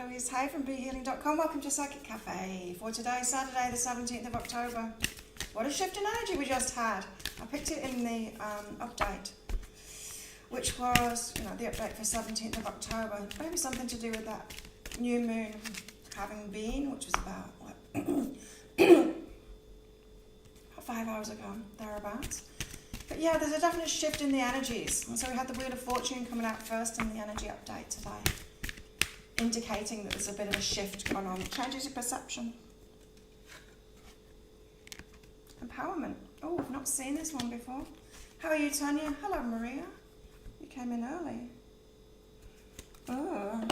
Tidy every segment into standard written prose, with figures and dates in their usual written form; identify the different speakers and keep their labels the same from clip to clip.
Speaker 1: Louise Hay from BeHealing.com. Welcome to Psychic Cafe for today, Saturday the 17th of October. What a shift in energy we just had. I picked it in the update, which was, the update for 17th of October. Maybe something to do with that new moon having been, which was about, 5 hours ago, thereabouts. But yeah, there's a definite shift in the energies. And so we had the Wheel of Fortune coming out first in the energy update today, indicating that there's a bit of a shift going on. It changes your perception. Empowerment. Oh, I've not seen this one before. How are you, Tanya? Hello, Maria. You came in early. Oh.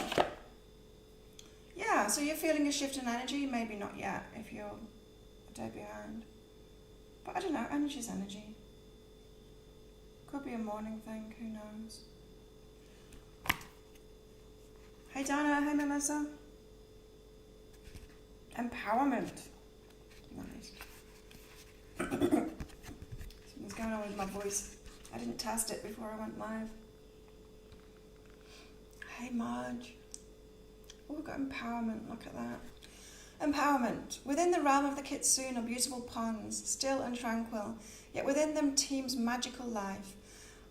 Speaker 1: Yeah, so you're feeling a shift in energy. Maybe not yet, if you're a day behind. But I don't know, energy's energy. Could be a morning thing, who knows. Hey Dana, hey Melissa. Empowerment. Nice. Something's going on with my voice. I didn't test it before I went live. Hey Marge. Oh, we've got empowerment, look at that. Empowerment. Within the realm of the kitsune are beautiful ponds, still and tranquil, yet within them teems magical life.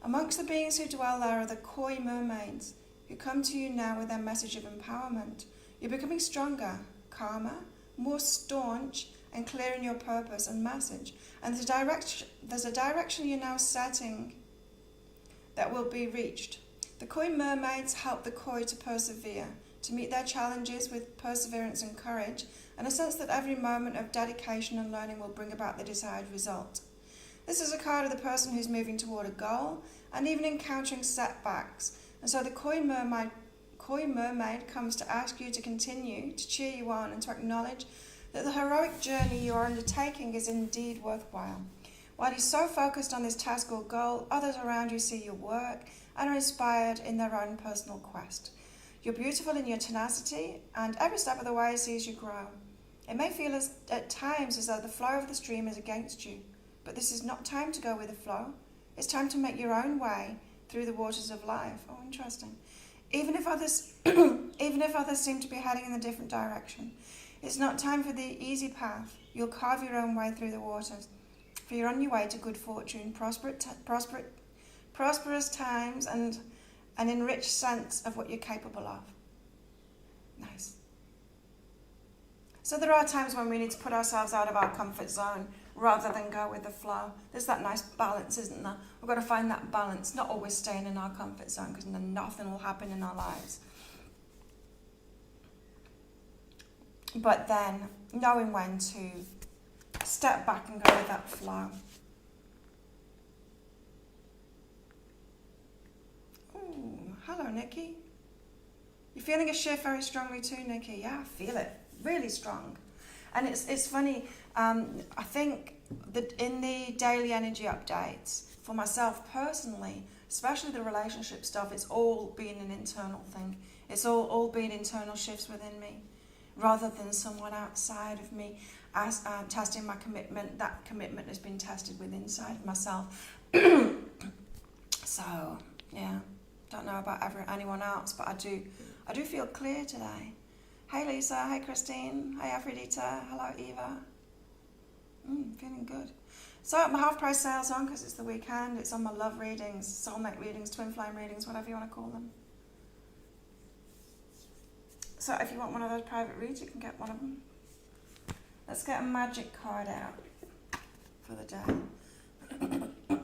Speaker 1: Amongst the beings who dwell there are the koi mermaids, who come to you now with their message of empowerment. You're becoming stronger, calmer, more staunch, and clear in your purpose and message. And there's a direction you're now setting that will be reached. The koi mermaids help the koi to persevere, to meet their challenges with perseverance and courage, and a sense that every moment of dedication and learning will bring about the desired result. This is a card of the person who's moving toward a goal and even encountering setbacks. And so the koi mermaid comes to ask you to continue, to cheer you on, and to acknowledge that the heroic journey you are undertaking is indeed worthwhile. While you're so focused on this task or goal, others around you see your work and are inspired in their own personal quest. You're beautiful in your tenacity, and every step of the way sees you grow. It may feel at times as though the flow of the stream is against you, but this is not time to go with the flow. It's time to make your own way through the waters of life. Oh, interesting. Even if others seem to be heading in a different direction, it's not time for the easy path. You'll carve your own way through the waters, for you're on your way to good fortune, prosperous times, and an enriched sense of what you're capable of. Nice. So there are times when we need to put ourselves out of our comfort zone rather than go with the flow. There's that nice balance, isn't there? We've got to find that balance, not always staying in our comfort zone, because then nothing will happen in our lives. But then knowing when to step back and go with that flow. Ooh, hello, Nikki. You're feeling a shift very strongly too, Nikki. Yeah, I feel it. Really strong. And it's funny, I think that in the daily energy updates, for myself personally, especially the relationship stuff, it's all been an internal thing. It's all been internal shifts within me, rather than someone outside of me as testing my commitment. That commitment has been tested within inside of myself. So, yeah, don't know about anyone else, but I do feel clear today. Hey Lisa, hey Christine, hey Aphrodita, hello Eva. Feeling good. So my half price sale's on because it's the weekend. It's on my love readings, soulmate readings, twin flame readings, whatever you want to call them. So if you want one of those private reads, you can get one of them. Let's get a magic card out for the day.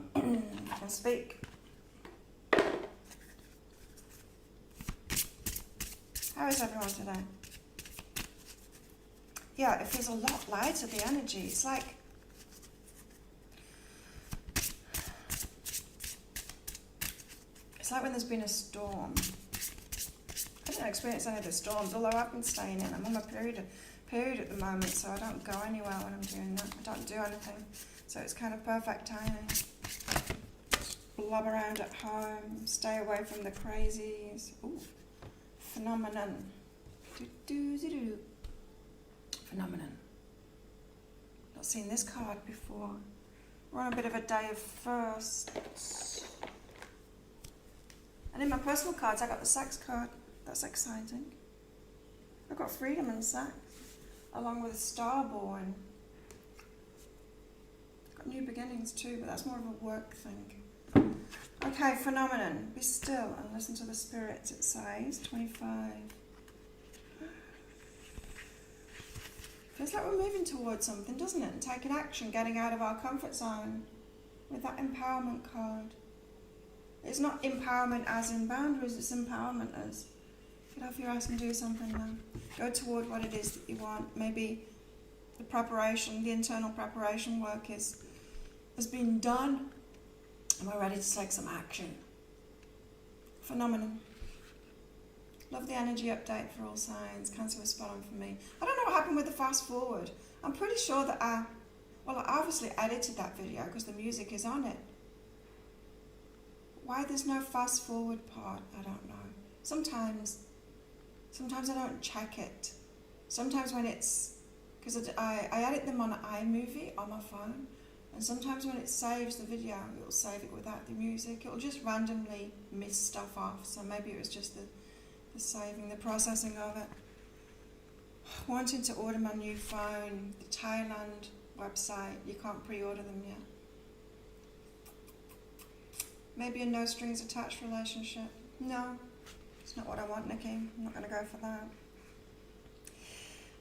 Speaker 1: I can speak. How is everyone today? Yeah, it feels a lot lighter, the energy. It's like when there's been a storm. I don't experience any of the storms, although I've been staying in. I'm on my period at the moment, so I don't go anywhere when I'm doing that. I don't do anything, so it's kind of perfect timing. Blob around at home, stay away from the crazies. Ooh, phenomenon. Phenomenon. Not seen this card before. We're on a bit of a day of firsts. And in my personal cards, I got the sex card. That's exciting. I've got freedom and sex, along with Starborn. I've got new beginnings too, but that's more of a work thing. Okay, phenomenon. Be still and listen to the spirits, it says. 25. Feels like we're moving towards something, doesn't it? And taking action, getting out of our comfort zone with that empowerment card. It's not empowerment as in boundaries, it's empowerment as get off your ass and do something now. Go toward what it is that you want. Maybe the preparation, the internal preparation work has been done and we're ready to take some action. Phenomenon. Love the energy update for all signs. Cancer was spot on for me. I don't know what happened with the fast forward. I'm pretty sure that I obviously edited that video because the music is on it. Why there's no fast forward part, I don't know. Sometimes I don't check it. Sometimes when it's, because I edit them on iMovie on my phone, and sometimes when it saves the video, it'll save it without the music. It'll just randomly miss stuff off. So maybe it was just the saving, the processing of it. Wanting to order my new phone, the Thailand website, you can't pre-order them yet. Maybe a no strings attached relationship. No, it's not what I want, Nikki. I'm not going to go for that.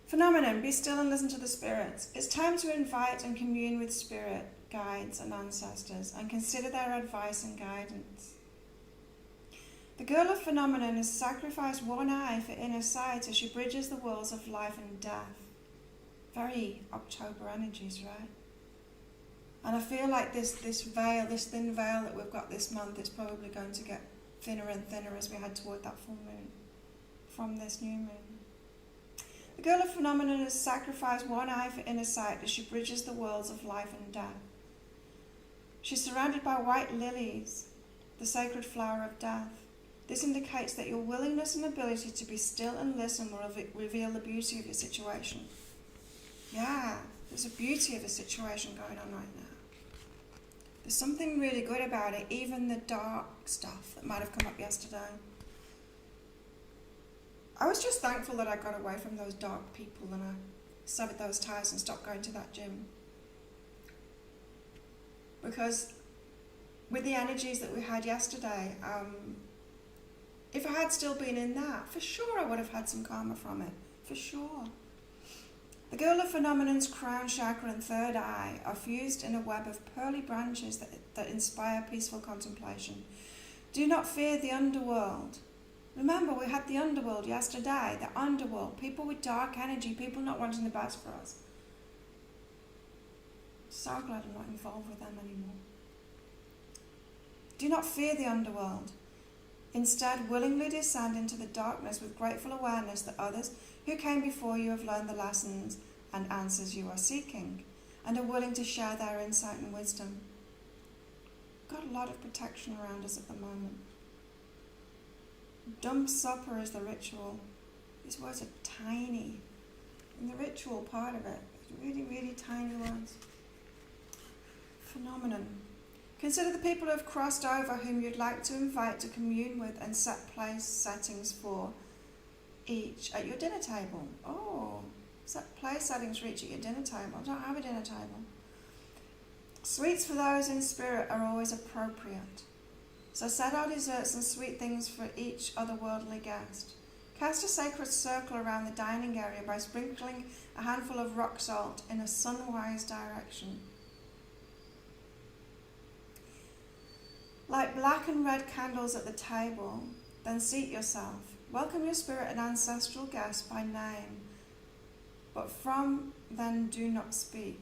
Speaker 1: Phenomenon, be still and listen to the spirits. It's time to invite and commune with spirit, guides and ancestors and consider their advice and guidance. The girl of phenomenon has sacrificed one eye for inner sight as she bridges the worlds of life and death. Very October energies, right? And I feel like this veil, this thin veil that we've got this month is probably going to get thinner and thinner as we head toward that full moon from this new moon. The girl of phenomenon has sacrificed one eye for inner sight as she bridges the worlds of life and death. She's surrounded by white lilies, the sacred flower of death. This indicates that your willingness and ability to be still and listen will reveal the beauty of your situation. Yeah, there's a beauty of a situation going on right now. There's something really good about it, even the dark stuff that might have come up yesterday. I was just thankful that I got away from those dark people and I severed those ties and stopped going to that gym. Because with the energies that we had yesterday, if I had still been in that, for sure I would have had some karma from it, for sure. The girl of phenomenon's crown chakra and third eye are fused in a web of pearly branches that inspire peaceful contemplation. Do not fear the underworld. Remember, we had the underworld yesterday, the underworld, people with dark energy, people not wanting the best for us. So glad I'm not involved with them anymore. Do not fear the underworld. Instead, willingly descend into the darkness with grateful awareness that others who came before you have learned the lessons and answers you are seeking and are willing to share their insight and wisdom. Got a lot of protection around us at the moment. Dumb supper is the ritual. These words are tiny. And the ritual part of it is really, really tiny words. Phenomenon. Consider the people who have crossed over whom you'd like to invite to commune with and set place settings for each at your dinner table. Oh, set place settings for each at your dinner table. I don't have a dinner table. Sweets for those in spirit are always appropriate. So set our desserts and sweet things for each otherworldly guest. Cast a sacred circle around the dining area by sprinkling a handful of rock salt in a sunwise direction. Light black and red candles at the table, then seat yourself. Welcome your spirit and ancestral guests by name. But from then do not speak.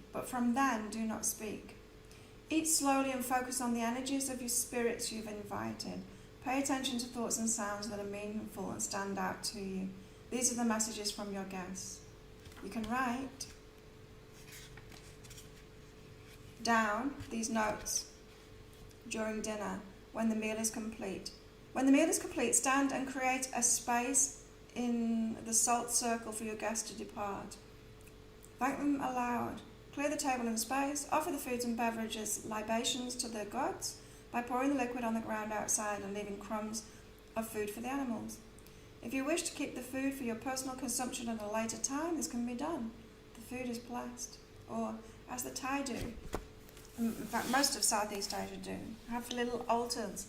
Speaker 1: Eat slowly and focus on the energies of your spirits you've invited. Pay attention to thoughts and sounds that are meaningful and stand out to you. These are the messages from your guests. You can write down these notes during dinner when the meal is complete. When the meal is complete, stand and create a space in the salt circle for your guests to depart. Thank them aloud. Clear the table and space. Offer the foods and beverages, libations to the gods by pouring the liquid on the ground outside and leaving crumbs of food for the animals. If you wish to keep the food for your personal consumption at a later time, this can be done. The food is blessed. Or, as the Thai do, in fact most of Southeast Asia do, have little altars,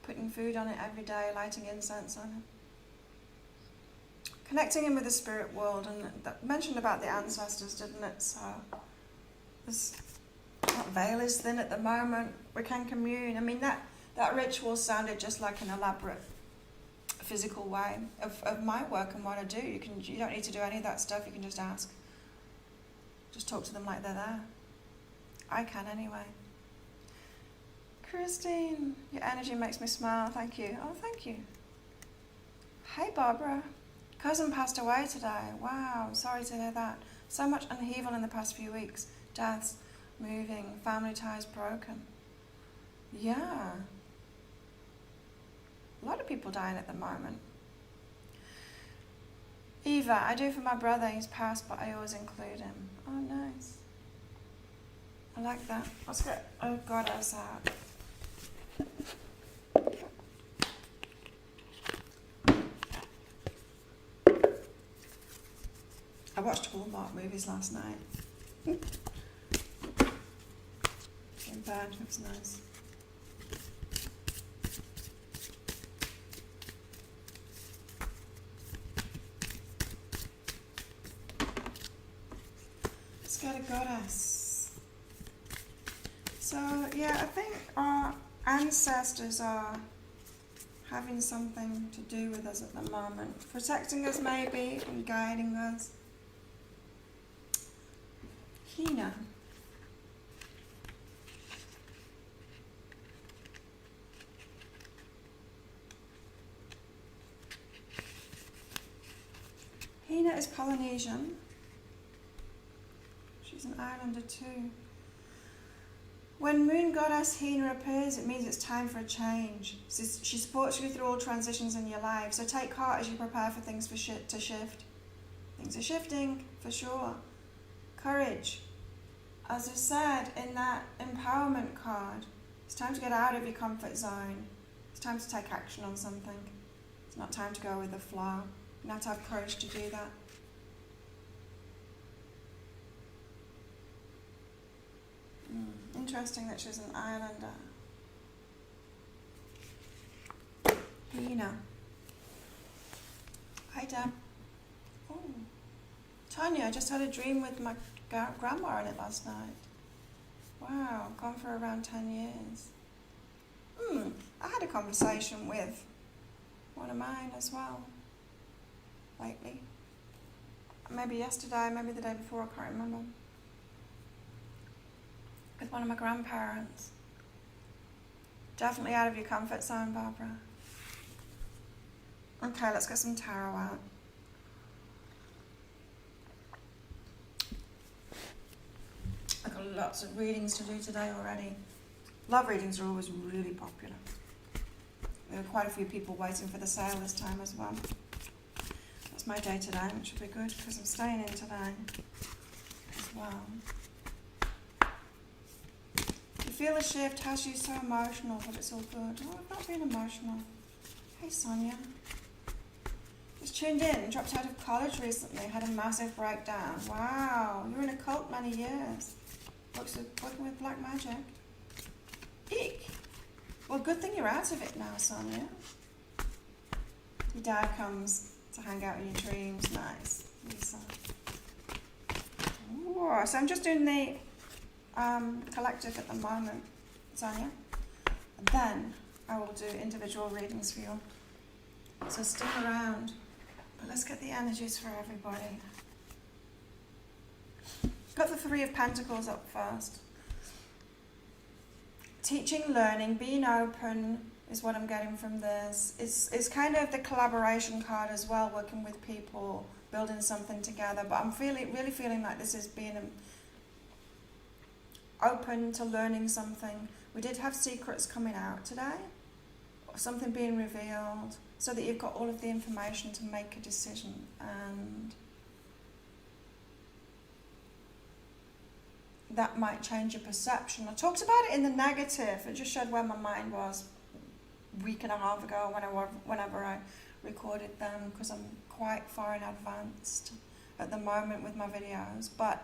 Speaker 1: putting food on it every day, lighting incense on it. Connecting in with the spirit world, and that mentioned about the ancestors, didn't it? So, that veil is thin at the moment, we can commune. I mean, that ritual sounded just like an elaborate physical way of my work and what I do. You don't need to do any of that stuff, you can just ask. Just talk to them like they're there. I can anyway. Christine, your energy makes me smile, thank you. Oh, thank you. Hey Barbara, cousin passed away today. Wow, I'm sorry to hear that. So much upheaval in the past few weeks. Deaths, moving, family ties broken. Yeah. A lot of people dying at the moment. Eva, I do for my brother, he's passed, but I always include him. Oh, nice. I like that. Let's get a goddess out. I watched Hallmark movies last night. In bed, it was nice. Let's get a goddess. So, yeah, I think our ancestors are having something to do with us at the moment. Protecting us maybe and guiding us. Hina. Hina is Polynesian. She's an islander too. When Moon Goddess Hina appears, it means it's time for a change. She supports you through all transitions in your life, so take heart as you prepare for things to shift. Things are shifting, for sure. Courage. As I said in that empowerment card, it's time to get out of your comfort zone. It's time to take action on something. It's not time to go with the flow. You have to have courage to do that. Interesting that she's an islander. Hina. Hi, Deb. Oh, Tanya, I just had a dream with my grandma in it last night. Wow, gone for around 10 years. I had a conversation with one of mine as well, lately. Maybe yesterday, maybe the day before, I can't remember. With one of my grandparents. Definitely out of your comfort zone, Barbara. Okay, let's get some tarot out. I've got lots of readings to do today already. Love readings are always really popular. There are quite a few people waiting for the sale this time as well. That's my day today, which will be good because I'm staying in today as well. You feel a shift has you so emotional, but it's all good. Oh, I've not been emotional. Hey Sonia. Just tuned in, dropped out of college recently, had a massive breakdown. Wow, you were in a cult many years. Working with black magic. Eek. Well, good thing you're out of it now, Sonia. Your dad comes to hang out in your dreams. Nice. Lisa. Ooh, so I'm just doing the collective at the moment, Sonia. And then I will do individual readings for you. So stick around. But let's get the energies for everybody. Got the Three of Pentacles up first. Teaching, learning, being open is what I'm getting from this. It's kind of the collaboration card as well, working with people, building something together. But I'm really feeling like this is being open to learning something. We did have secrets coming out today, or something being revealed, so that you've got all of the information to make a decision. And that might change your perception. I talked about it in the negative. It just showed where my mind was a week and a half ago whenever I recorded them because I'm quite far in advanced at the moment with my videos, but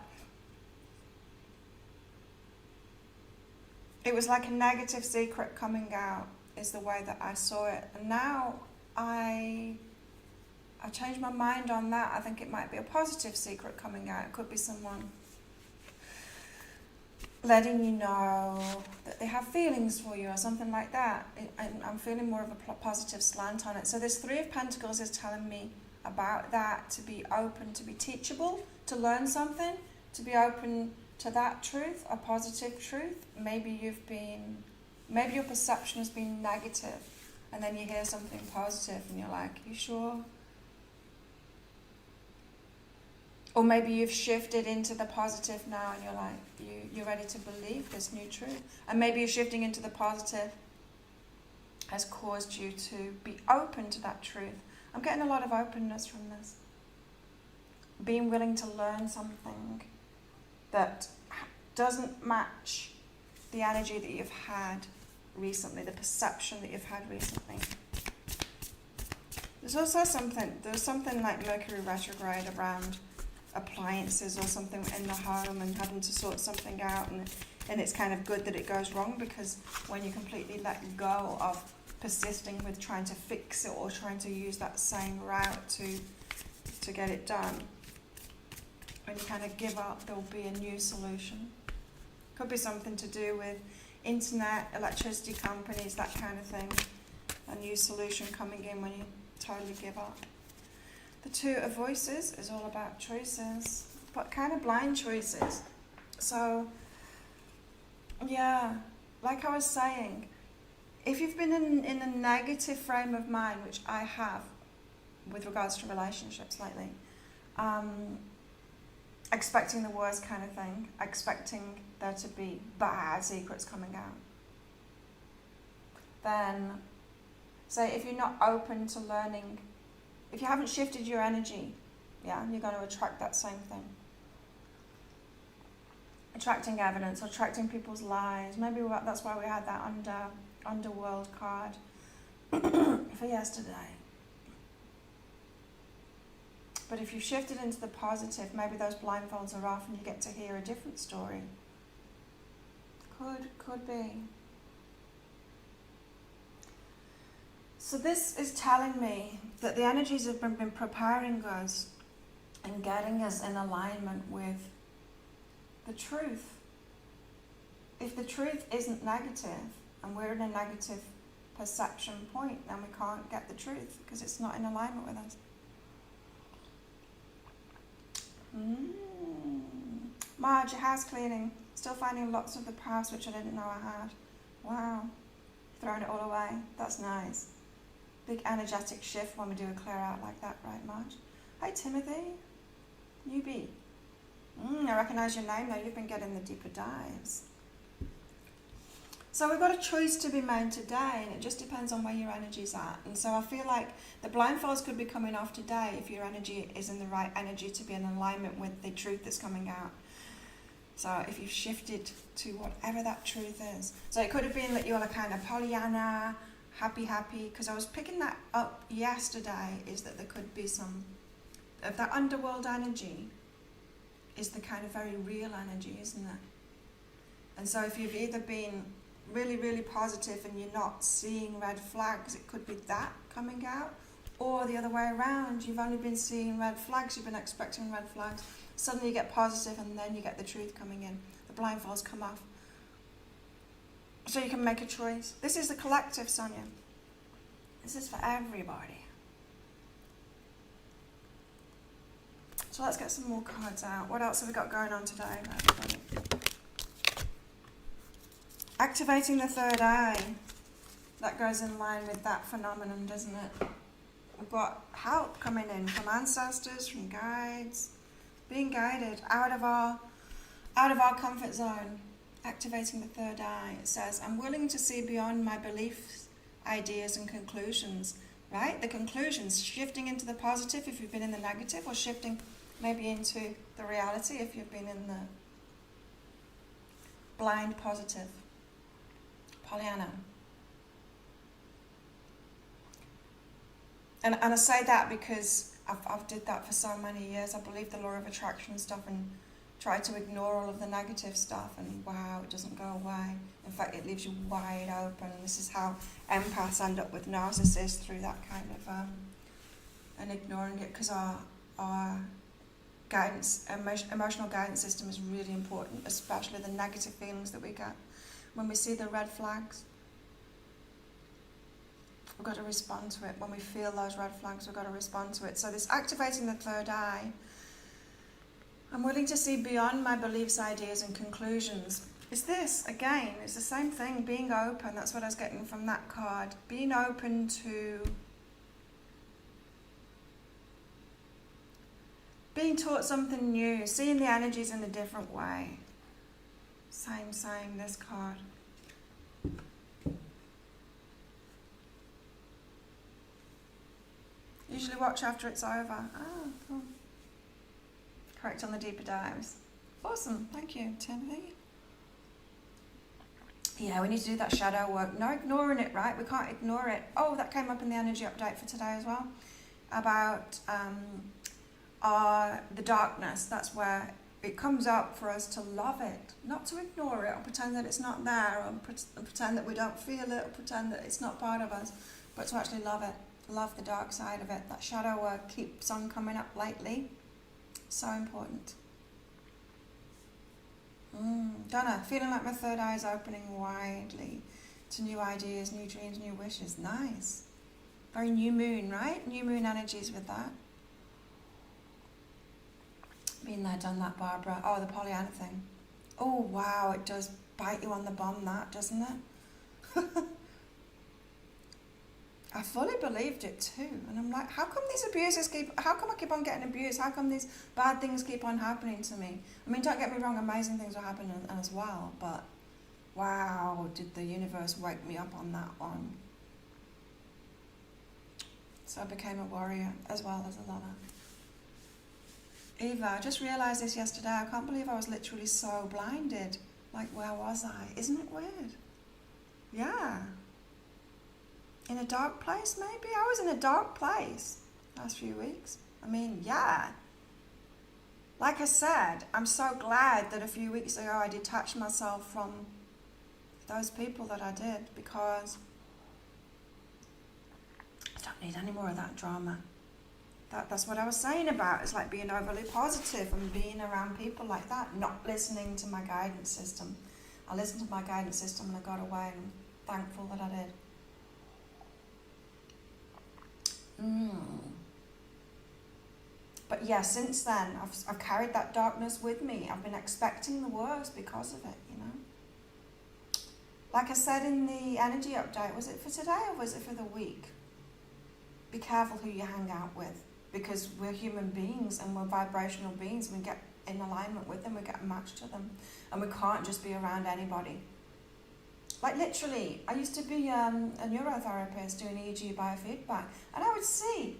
Speaker 1: it was like a negative secret coming out is the way that I saw it. And now I changed my mind on that. I think it might be a positive secret coming out. It could be someone letting you know that they have feelings for you or something like that. I'm feeling more of a positive slant on it. So this Three of Pentacles is telling me about that, to be open, to be teachable, to learn something, to be open to that truth, a positive truth. Maybe your perception has been negative, and then you hear something positive and you're like, you sure? Or maybe you've shifted into the positive now and you're like, you're ready to believe this new truth. And maybe you're shifting into the positive has caused you to be open to that truth. I'm getting a lot of openness from this. Being willing to learn something that doesn't match the energy that you've had recently, the perception that you've had recently. There's also something like Mercury retrograde around appliances or something in the home and having to sort something out, and it's kind of good that it goes wrong, because when you completely let go of persisting with trying to fix it or trying to use that same route to get it done, when you kind of give up, there'll be a new solution. Could be something to do with internet, electricity companies, that kind of thing. A new solution coming in when you totally give up. The Two of Voices is all about choices, but kind of blind choices. So, yeah, like I was saying, if you've been in a negative frame of mind, which I have with regards to relationships lately, expecting the worst kind of thing, expecting there to be bad secrets coming out, then say if you're not open to learning, if you haven't shifted your energy, yeah, you're going to attract that same thing. Attracting evidence, attracting people's lies. Maybe that's why we had that underworld card for yesterday. But if you've shifted into the positive, maybe those blindfolds are off and you get to hear a different story. Could be. So this is telling me that the energies have been preparing us and getting us in alignment with the truth. If the truth isn't negative and we're in a negative perception point, then we can't get the truth because it's not in alignment with us. Marge, house cleaning. Still finding lots of the past which I didn't know I had. Wow. Throwing it all away. That's nice. Big energetic shift when we do a clear out like that, right, Marge? Hi, Timothy. Newbie. I recognise your name though. You've been getting the deeper dives. So we've got a choice to be made today, and it just depends on where your energy's at. And so I feel like the blindfolds could be coming off today if your energy is in the right energy to be in alignment with the truth that's coming out. So if you've shifted to whatever that truth is. So it could have been that you're like kind of Pollyanna, happy, because I was picking that up yesterday, is that there could be some of that underworld energy is the kind of very real energy, isn't it? And so if you've either been really, really positive and you're not seeing red flags, it could be that coming out. Or the other way around, you've only been seeing red flags, you've been expecting red flags. Suddenly you get positive and then you get the truth coming in. The blindfolds come off. So you can make a choice. This is the collective, Sonia. This is for everybody. So let's get some more cards out. What else have we got going on today, everybody? Activating the third eye. That goes in line with that phenomenon, doesn't it? We've got help coming in from ancestors, from guides, being guided out of our comfort zone. Activating the third eye. It says, I'm willing to see beyond my beliefs, ideas and conclusions. Right? The conclusions, shifting into the positive if you've been in the negative, or shifting maybe into the reality if you've been in the blind positive. Pollyanna. And I say that because I've did that for so many years. I believe the law of attraction stuff and try to ignore all of the negative stuff, and wow, it doesn't go away. In fact, it leaves you wide open. This is how empaths end up with narcissists, through that kind of and ignoring it, because our guidance, emotional guidance system is really important, especially the negative feelings that we get. When we see the red flags, we've got to respond to it. When we feel those red flags, we've got to respond to it. So this activating the third eye, I'm willing to see beyond my beliefs, ideas and conclusions. Is this, again, it's the same thing, being open. That's what I was getting from that card. Being open to being taught something new, seeing the energies in a different way. Same, this card. Usually watch after it's over. Oh, cool. Correct on the deeper dives. Awesome, thank you, Timothy. Yeah, we need to do that shadow work. No ignoring it, right? We can't ignore it. Oh, that came up in the energy update for today as well. About the darkness. That's where it comes up for us to love it. Not to ignore it or pretend that it's not there, or pretend that we don't feel it, or pretend that it's not part of us, but to actually love it. Love the dark side of it. That shadow work keeps on coming up lately. So important. Donna, feeling like my third eye is opening widely to new ideas, new dreams, new wishes. Nice. Very new moon, right? New moon energies with that. Been there, done that, Barbara. Oh, the Pollyanna thing. Oh, wow, it does bite you on the bum, that, doesn't it? I fully believed it too. And I'm like, how come I keep on getting abused? How come these bad things keep on happening to me? I mean, don't get me wrong, amazing things are happening as well, but wow, did the universe wake me up on that one. So I became a warrior as well as a lover. Eva, I just realised this yesterday. I can't believe I was literally so blinded. Like, where was I? Isn't it weird? Yeah. In a dark place, maybe? I was in a dark place last few weeks. I mean, yeah. Like I said, I'm so glad that a few weeks ago I detached myself from those people that I did, because I don't need any more of that drama. That's what I was saying about. It's like being overly positive and being around people like that, not listening to my guidance system. I listened to my guidance system and I got away, and I'm thankful that I did. But yeah, since then, I've carried that darkness with me. I've been expecting the worst because of it, you know. Like I said in the energy update, was it for today or was it for the week? Be careful who you hang out with, because we're human beings and we're vibrational beings. We get in alignment with them, we get matched to them, and we can't just be around anybody. Like literally, I used to be a neurotherapist doing EEG biofeedback, and I would see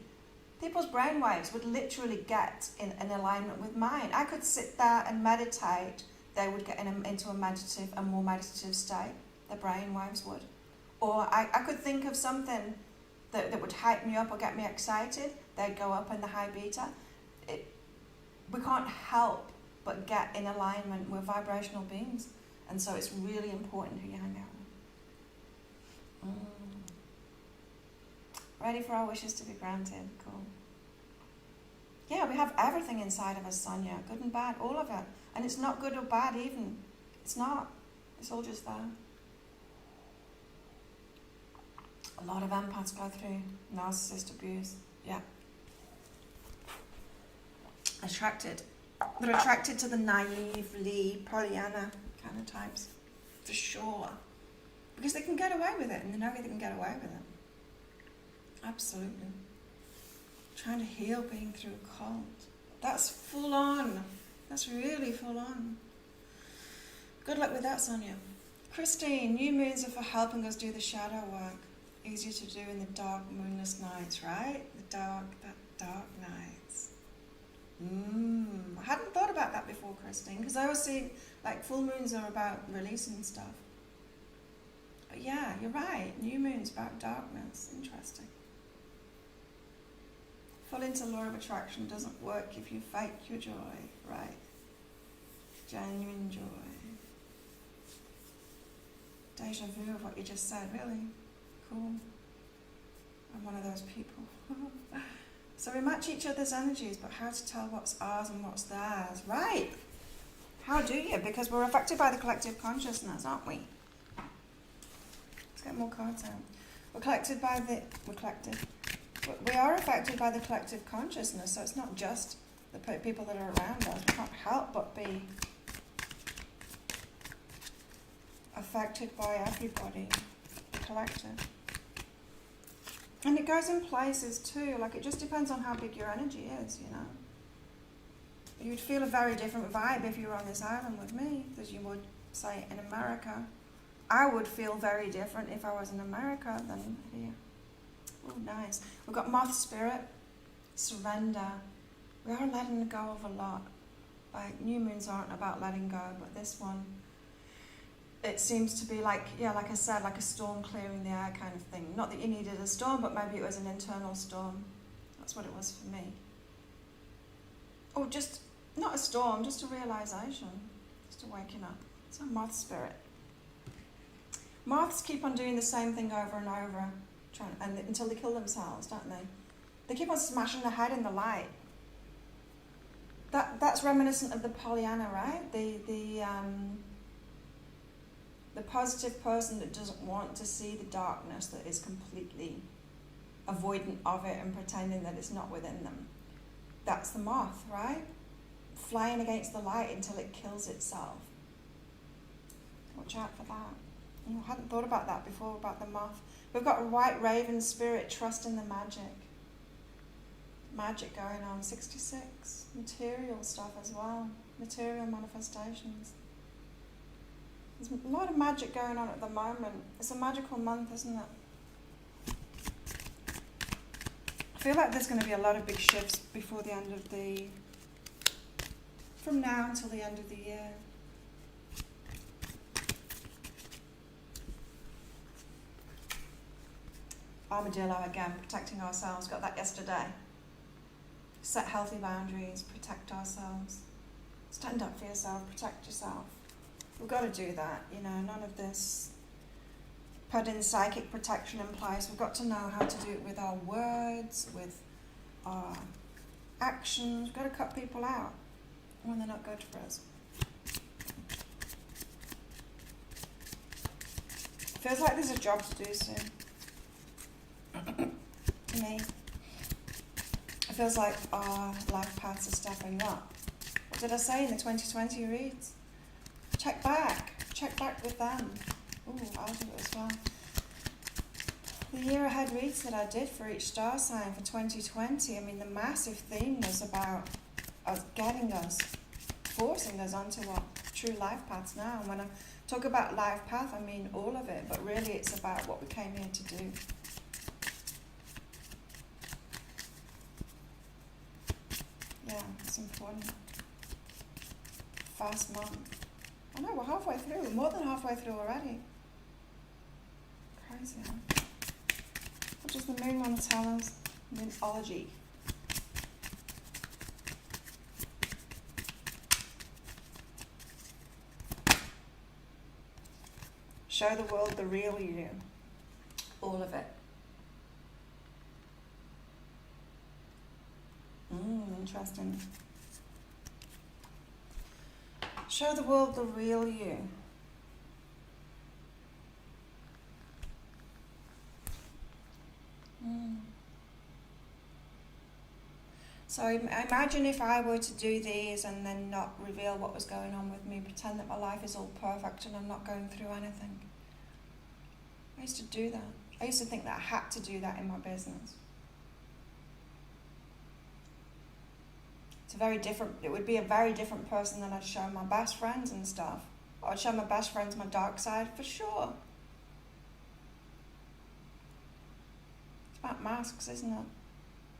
Speaker 1: people's brainwaves would literally get in alignment with mine. I could sit there and meditate. They would get into a more meditative state. Their brainwaves would. Or I could think of something that would hype me up or get me excited. They'd go up in the high beta. We can't help but get in alignment. We're vibrational beings. And so it's really important who you hang out with. Ready for our wishes to be granted. Cool. Yeah, we have everything inside of us, Sonia. Good and bad, all of it. And it's not good or bad even. It's not. It's all just there. A lot of empaths go through narcissist abuse. Yeah. They're attracted to the naively Pollyanna kind of types, for sure. Because they can get away with it, and they know they can get away with it. Absolutely. Trying to heal being through a cult. That's full on. That's really full on. Good luck with that, Sonia. Christine, new moons are for helping us do the shadow work. Easier to do in the dark, moonless nights, right? That dark nights. I hadn't thought about that before, Christine, because I always see like full moons are about releasing stuff. But yeah, you're right. New moon's about darkness. Interesting. Fall into law of attraction doesn't work if you fake your joy, right? Genuine joy. Deja vu of what you just said, really. Cool. I'm one of those people. So we match each other's energies, but how to tell what's ours and what's theirs? Right. How do you? Because we're affected by the collective consciousness, aren't we? Let's get more cards out. We are affected by the collective consciousness, so it's not just the people that are around us. We can't help but be affected by everybody, the collective. And it goes in places too, like it just depends on how big your energy is, you know. You'd feel a very different vibe if you were on this island with me, as you would, say, in America. I would feel very different if I was in America than here. Oh, nice. We've got Moth Spirit, Surrender. We are letting go of a lot. Like, new moons aren't about letting go, but this one, it seems to be like, yeah, like I said, like a storm clearing the air kind of thing. Not that you needed a storm, but maybe it was an internal storm. That's what it was for me. Or just, not a storm, just a realization. Just a waking up. It's a moth spirit. Moths keep on doing the same thing over and over, until they kill themselves, don't they? They keep on smashing their head in the light. That's reminiscent of the Pollyanna, right? The positive person that doesn't want to see the darkness, that is completely avoidant of it and pretending that it's not within them. That's the moth, right? Flying against the light until it kills itself. Watch out for that. I hadn't thought about that before, about the moth. We've got a white raven spirit, trust in the magic. Magic going on, 66. Material stuff as well. Material manifestations. There's a lot of magic going on at the moment. It's a magical month, isn't it? I feel like there's going to be a lot of big shifts before the end of from now until the end of the year. Armadillo again, protecting ourselves. Got that yesterday. Set healthy boundaries, protect ourselves. Stand up for yourself, protect yourself. We've got to do that, you know, none of this putting psychic protection in place. We've got to know how to do it with our words, with our actions. We've got to cut people out when they're not good for us. Feels like there's a job to do soon. To me. It feels like our life paths are stepping up. What did I say in the 2020 reads? Check back with them. Ooh, I'll do it as well. The year ahead reads that I did for each star sign for 2020, I mean, the massive theme was about us forcing us onto our true life paths now. And when I talk about life path, I mean all of it, but really it's about what we came here to do. Yeah, it's important. Fast month. I know, we're halfway through. We're more than halfway through already. Crazy, huh? What does the moon want to tell us? Moonology. Show the world the real you. All of it. Interesting. Show the world the real you. So imagine if I were to do these and then not reveal what was going on with me, pretend that my life is all perfect and I'm not going through anything. I used to do that. I used to think that I had to do that in my business. It would be a very different person than I'd show my best friends and stuff. I'd show my best friends my dark side for sure. It's about masks, isn't it?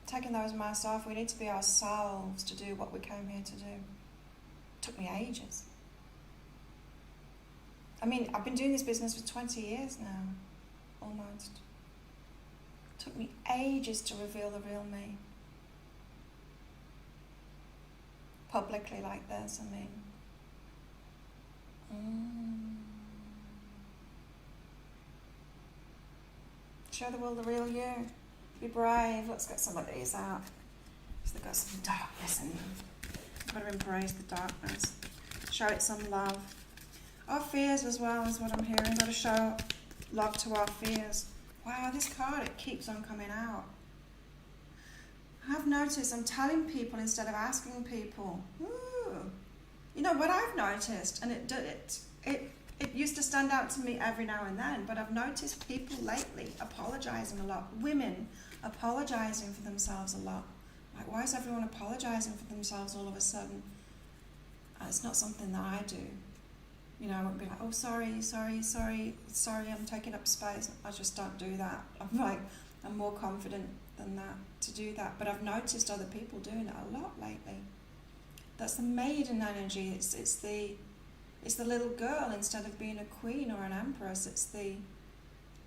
Speaker 1: Taking those masks off, we need to be ourselves to do what we came here to do. It took me ages. I mean, I've been doing this business for 20 years now, almost. It took me ages to reveal the real me. publicly like this. I mean, show the world the real you. Be brave. Let's get some of these out. So they've got some darkness in them. Got to embrace the darkness. Show it some love. Our fears as well is what I'm hearing. Got to show love to our fears. Wow, this card, it keeps on coming out. I've noticed I'm telling people instead of asking people. Ooh. You know what I've noticed, and it used to stand out to me every now and then, but I've noticed people lately apologizing a lot. Women apologizing for themselves a lot. Like, why is everyone apologizing for themselves all of a sudden? It's not something that I do. You know, I won't be like, oh, sorry, I'm taking up space. I just don't do that. I'm more confident than that to do that. But I've noticed other people doing it a lot lately. That's the maiden energy. It's the little girl instead of being a queen or an empress. It's the,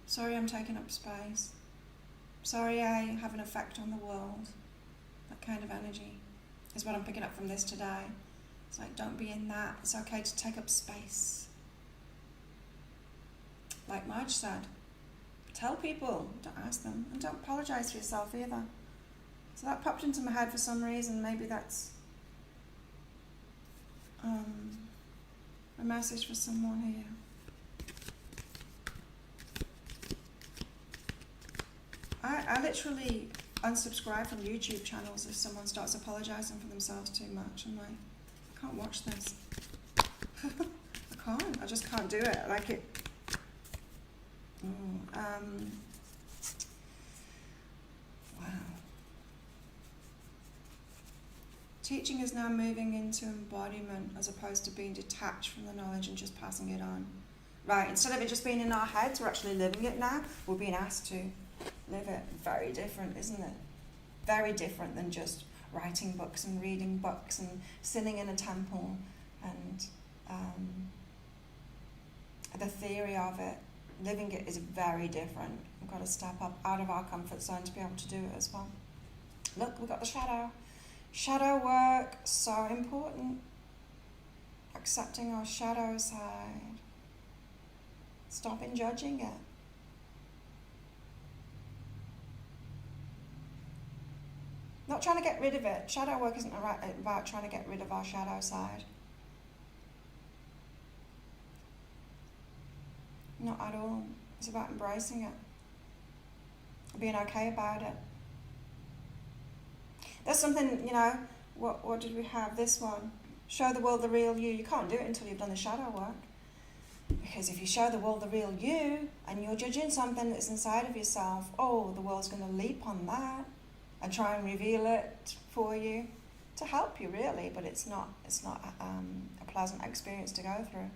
Speaker 1: sorry, I'm taking up space. Sorry, I have an effect on the world. That kind of energy is what I'm picking up from this today. It's like, don't be in that. It's okay to take up space. Like Marge said, tell people, don't ask them, and don't apologise for yourself either. So that popped into my head for some reason. Maybe that's a message for someone here. I literally unsubscribe from YouTube channels if someone starts apologising for themselves too much. I'm like, I can't watch this. I just can't do it. Like it. Wow. Teaching is now moving into embodiment as opposed to being detached from the knowledge and just passing it on. Right, instead of it just being in our heads, we're actually living it now. We're being asked to live it. Very different, isn't it? Very different than just writing books and reading books and sitting in a temple and the theory of it. Living it is very different. We've got to step up out of our comfort zone to be able to do it as well. Look, we've got the shadow. Shadow work, so important. Accepting our shadow side. Stopping judging it. Not trying to get rid of it. Shadow work isn't about trying to get rid of our shadow side. Not at all. It's about embracing it. Being okay about it. There's something, you know, what did we have? This one. Show the world the real you. You can't do it until you've done the shadow work. Because if you show the world the real you and you're judging something that's inside of yourself, oh, the world's going to leap on that and try and reveal it for you to help you, really. But it's not a pleasant experience to go through.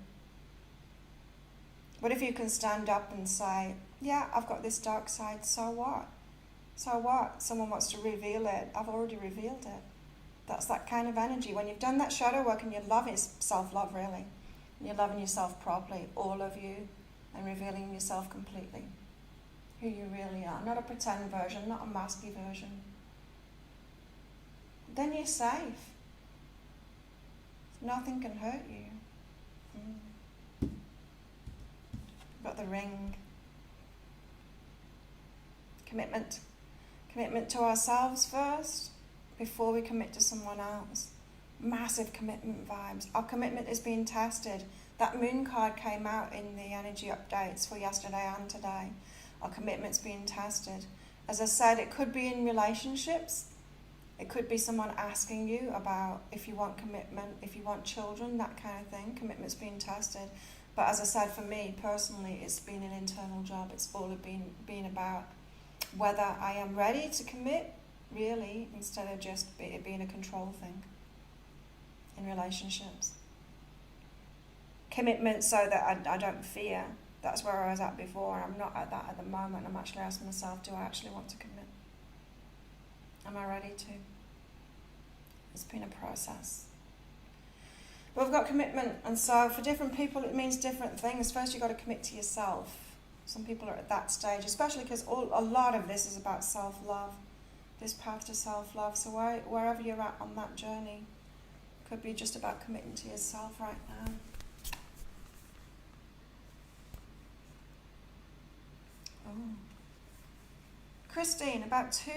Speaker 1: But if you can stand up and say, yeah, I've got this dark side, so what? So what? Someone wants to reveal it. I've already revealed it. That's that kind of energy. When you've done that shadow work and you're loving, it's self-love really. And you're loving yourself properly, all of you, and revealing yourself completely. Who you really are. Not a pretend version, not a masky version. Then you're safe. Nothing can hurt you. Got the ring. Commitment. Commitment to ourselves first, before we commit to someone else. Massive commitment vibes. Our commitment is being tested. That moon card came out in the energy updates for yesterday and today. Our commitment's being tested. As I said, it could be in relationships. It could be someone asking you about if you want commitment, if you want children, that kind of thing. Commitment's being tested. But as I said, for me personally, it's been an internal job. It's all been about whether I am ready to commit, really, instead of just it being a control thing in relationships. Commitment so that I don't fear. That's where I was at before. I'm not at that at the moment. I'm actually asking myself, do I actually want to commit? Am I ready to? It's been a process. But we've got commitment, and so for different people it means different things. First you've got to commit to yourself. Some people are at that stage, especially because a lot of this is about self-love, this path to self-love. So wherever you're at on that journey, Could be just about committing to yourself right now. Oh. Christine, about 2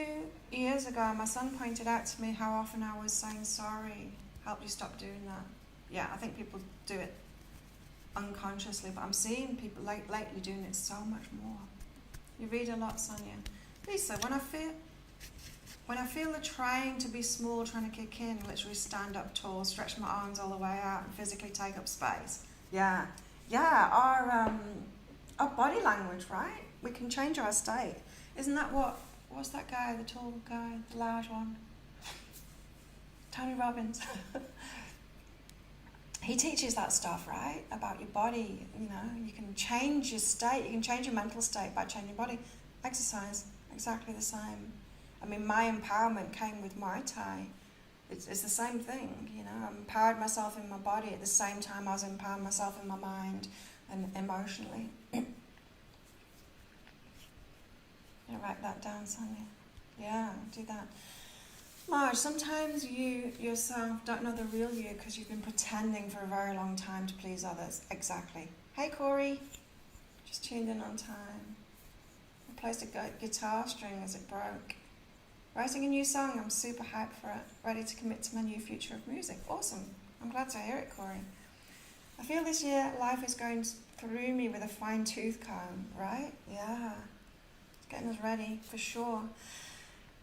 Speaker 1: years ago, my son pointed out to me how often I was saying sorry. Helped you stop doing that? Yeah, I think people do it unconsciously, but I'm seeing people lately doing it so much more. You read a lot, Sonia. Lisa, when I feel the trying to be small, trying to kick in, literally stand up tall, stretch my arms all the way out, and physically take up space. Yeah, our body language, right? We can change our state. Isn't that what's that guy, the tall guy, the large one? Tony Robbins. He teaches that stuff, right? About your body, you know, you can change your state, you can change your mental state by changing your body. Exercise, exactly the same. I mean, my empowerment came with Muay Thai. It's the same thing, you know. I empowered myself in my body at the same time I was empowering myself in my mind and emotionally. Yeah, write that down, Sonia. Yeah, do that. Marge, sometimes you yourself don't know the real you because you've been pretending for a very long time to please others. Exactly. Hey, Corey. Just tuned in on time. Replaced a guitar string as it broke. Writing a new song. I'm super hyped for it. Ready to commit to my new future of music. Awesome. I'm glad to hear it, Corey. I feel this year life is going through me with a fine tooth comb, right? Yeah. It's getting us ready, for sure.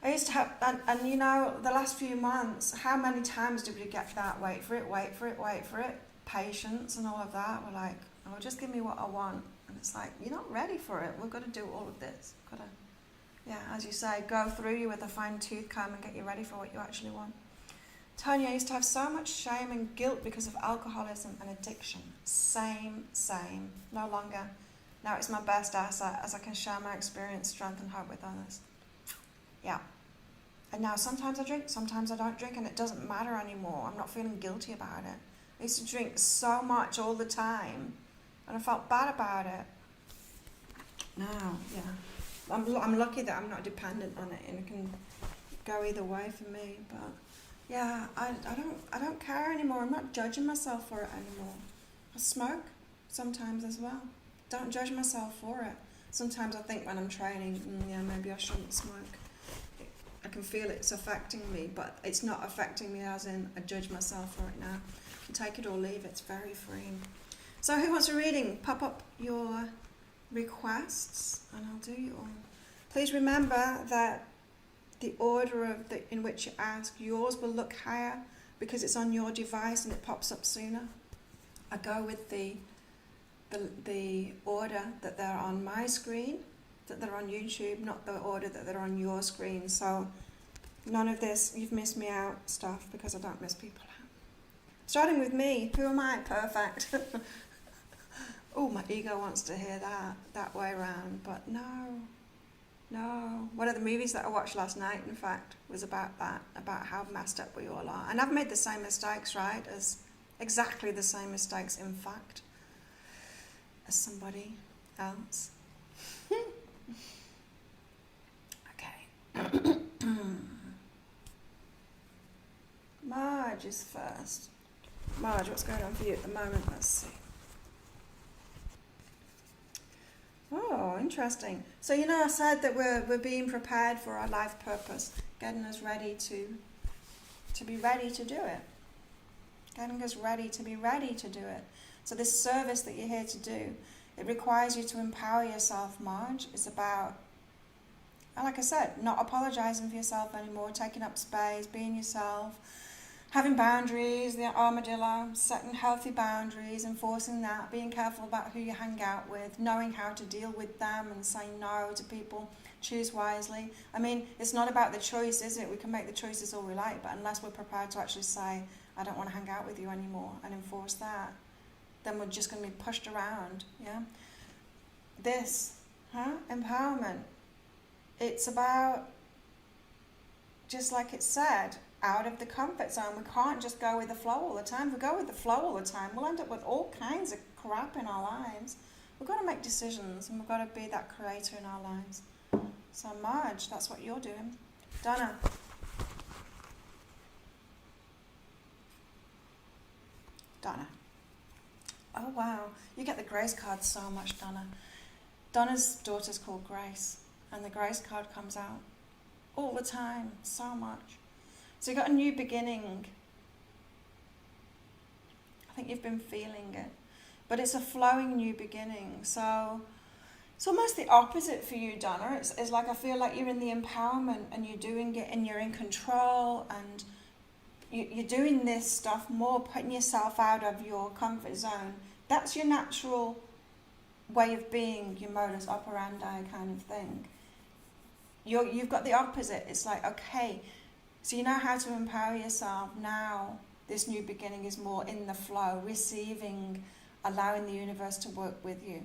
Speaker 1: I used to have, and you know, the last few months, how many times did we get that? Wait for it, patience and all of that. We're like, oh, just give me what I want. And it's like, you're not ready for it. We've got to do all of this. Got to, yeah, as you say, go through you with a fine tooth comb and get you ready for what you actually want. Tony, I used to have so much shame and guilt because of alcoholism and addiction. Same. No longer. Now it's my best asset as I can share my experience, strength and hope with others. Yeah. And now sometimes I drink, sometimes I don't drink, and it doesn't matter anymore. I'm not feeling guilty about it. I used to drink so much all the time, and I felt bad about it. Now, yeah. I'm lucky that I'm not dependent on it, and it can go either way for me. But yeah, I don't care anymore. I'm not judging myself for it anymore. I smoke sometimes as well. Don't judge myself for it. Sometimes I think when I'm training, yeah, maybe I shouldn't smoke. I can feel it's affecting me, but it's not affecting me as in I judge myself for it now. You take it or leave it, it's very freeing. So who wants a reading? Pop up your requests and I'll do you all. Please remember that the order in which you ask, yours will look higher because it's on your device and it pops up sooner. I go with the order that they're on my screen, that they're on YouTube, not the order that they're on your screen. So none of this, you've missed me out stuff, because I don't miss people out. Starting with me, who am I? Perfect. Oh, my ego wants to hear that way around, but no. One of the movies that I watched last night, in fact, was about that, about how messed up we all are. And I've made the same mistakes, right, as exactly the same mistakes, in fact, as somebody else. Okay. Marge is first. Marge, what's going on for you at the moment? Let's see. Oh, interesting. So, you know, I said that we're being prepared for our life purpose, getting us ready to be ready to do it. Getting us ready to be ready to do it. So this service that you're here to do, it requires you to empower yourself, Marge. It's about, like I said, not apologizing for yourself anymore, taking up space, being yourself, having boundaries, the armadillo, setting healthy boundaries, enforcing that, being careful about who you hang out with, knowing how to deal with them and say no to people, choose wisely. I mean, it's not about the choice, is it? We can make the choices all we like, but unless we're prepared to actually say, I don't want to hang out with you anymore, and enforce that, then we're just going to be pushed around, yeah? This, empowerment. It's about, just like it said, out of the comfort zone. We can't just go with the flow all the time. If we go with the flow all the time, we'll end up with all kinds of crap in our lives. We've got to make decisions, and we've got to be that creator in our lives. So Marge, that's what you're doing. Donna. Donna. Oh wow, you get the Grace card so much, Donna. Donna's daughter's called Grace, and the Grace card comes out all the time, so much. So you got a new beginning. I think you've been feeling it, but it's a flowing new beginning. So it's almost the opposite for you, Donna. It's like I feel like you're in the empowerment and you're doing it and you're in control and you're doing this stuff more, putting yourself out of your comfort zone. That's your natural way of being, your modus operandi kind of thing. You've got the opposite. It's like, okay, so you know how to empower yourself. Now this new beginning is more in the flow, receiving, allowing the universe to work with you.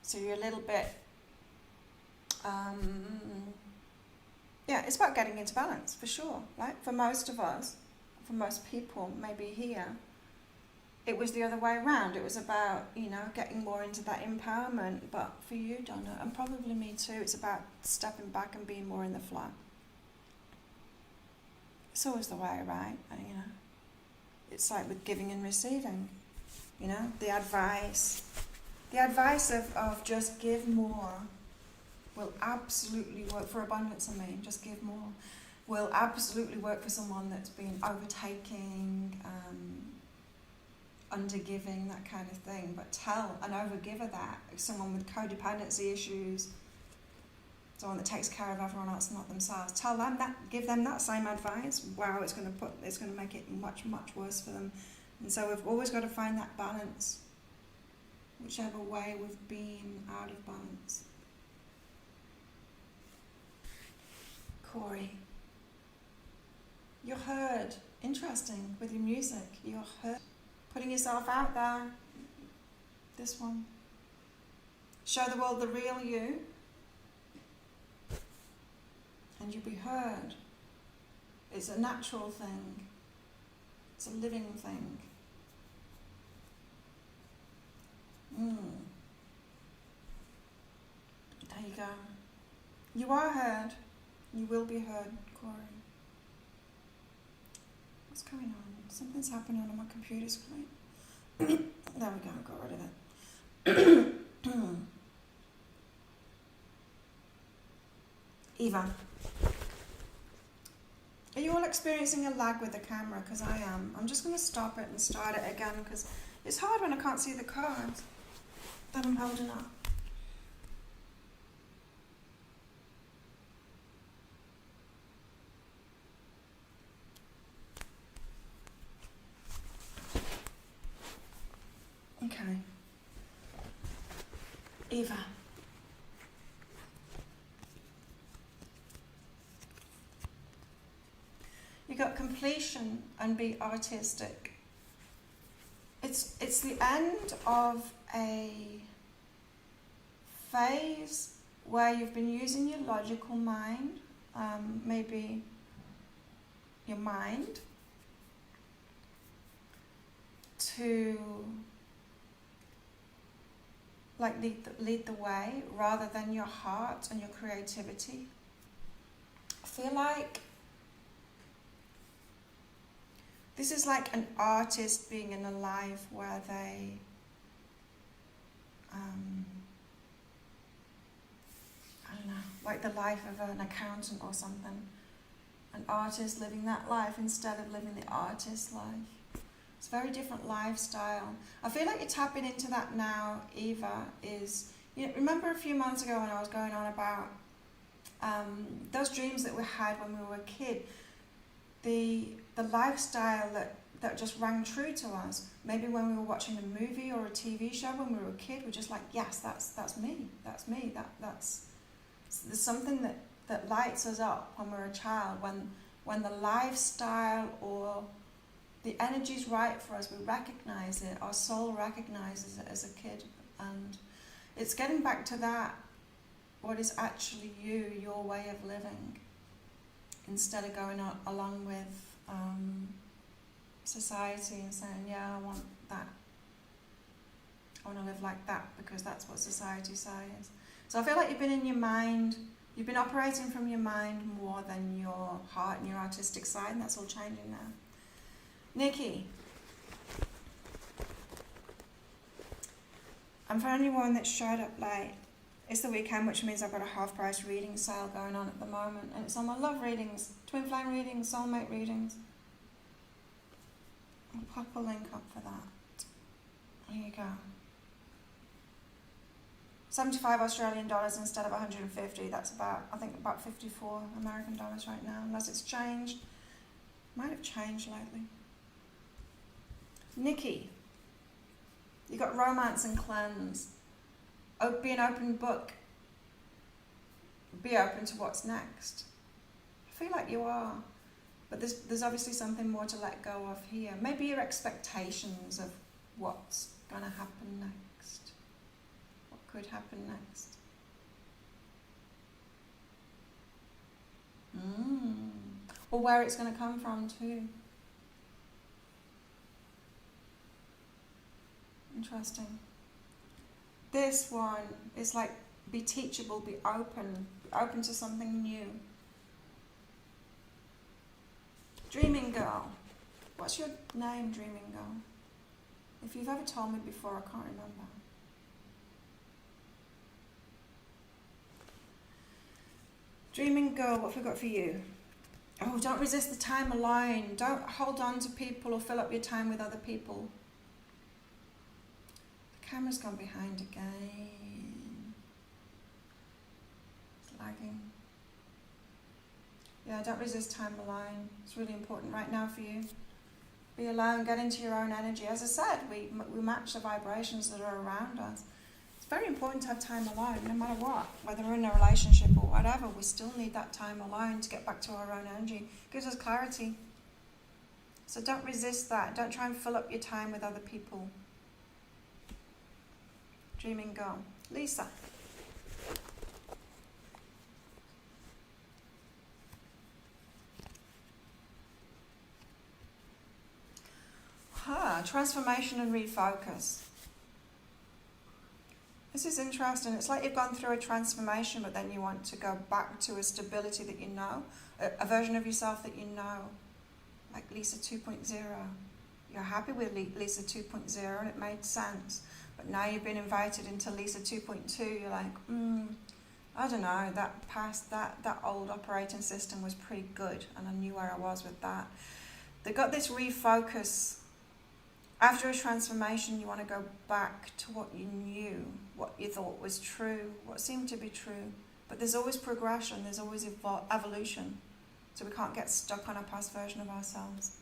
Speaker 1: So you're a little bit, it's about getting into balance, for sure. Like for most of us, for most people, maybe here, it was the other way around. It was about, getting more into that empowerment. But for you, Donna, and probably me too, it's about stepping back and being more in the flow. It's always the way, right? It's like with giving and receiving, the advice of just give more will absolutely work for abundance. Just give more will absolutely work for someone that's been overtaking, undergiving, that kind of thing. But tell an overgiver that, someone with codependency issues, someone that takes care of everyone else, not themselves, tell them that, give them that same advice. Wow, it's going to make it much, much worse for them. And so we've always got to find that balance, whichever way we've been out of balance. Corey, you're heard. Interesting, with your music, you're heard. Putting yourself out there. This one. Show the world the real you, and you'll be heard. It's a natural thing. It's a living thing. There you go. You are heard. You will be heard, Corey. What's going on? Something's happening on my computer screen. There we go, I got rid of it. Eva, are you all experiencing a lag with the camera? Because I am. I'm just going to stop it and start it again because it's hard when I can't see the cards that I'm holding up. Okay. Eva. You got completion and be artistic. It's the end of a phase where you've been using your logical mind, maybe your mind, to like lead the way rather than your heart and your creativity. I feel like this is like an artist being in a life where they I don't know, like the life of an accountant or something. An artist living that life instead of living the artist's life. It's a very different lifestyle. I feel like you're tapping into that now, Eva, remember a few months ago when I was going on about those dreams that we had when we were a kid, the lifestyle that just rang true to us. Maybe when we were watching a movie or a TV show when we were a kid, we're just like, yes, that's me, that's there's something that lights us up when we're a child, when the lifestyle or the energy's right for us, we recognize it, our soul recognizes it as a kid, and it's getting back to that, what is actually you, your way of living, instead of going along with society and saying, yeah, I want that, I want to live like that because that's what society says. So I feel like you've been in your mind, you've been operating from your mind more than your heart and your artistic side, and that's all changing now. Nikki, And for anyone that showed up late, it's the weekend, which means I've got a half price reading sale going on at the moment, and it's on my love readings, twin flame readings, soulmate readings. I'll pop a link up for that. There you go. 75 Australian dollars instead of 150. That's I think about 54 American dollars right now, unless it's changed. Might have changed lately. Nikki, you got romance and cleanse. Be an open book. Be open to what's next. I feel like you are. But there's obviously something more to let go of here. Maybe your expectations of what's going to happen next. What could happen next. Or where it's going to come from too. Interesting. This one is like, be teachable, be open to something new. Dreaming girl. What's your name, dreaming girl? If you've ever told me before, I can't remember. Dreaming girl, what have we got for you? Oh, don't resist the time alone. Don't hold on to people or fill up your time with other people. The camera's gone behind again. It's lagging. Yeah, don't resist time alone. It's really important right now for you. Be alone, get into your own energy. As I said, we match the vibrations that are around us. It's very important to have time alone, no matter what. Whether we're in a relationship or whatever, we still need that time alone to get back to our own energy. It gives us clarity. So don't resist that. Don't try and fill up your time with other people. Dreaming girl. Lisa. Transformation and refocus. This is interesting. It's like you've gone through a transformation, but then you want to go back to a stability that you know, a version of yourself that you know, like Lisa 2.0. You're happy with Lisa 2.0 and it made sense. But now you've been invited into Lisa 2.2, you're like, I don't know, that old operating system was pretty good and I knew where I was with that. They got this refocus. After a transformation, you want to go back to what you knew, what you thought was true, what seemed to be true. But there's always progression, there's always evolution. So we can't get stuck on a past version of ourselves.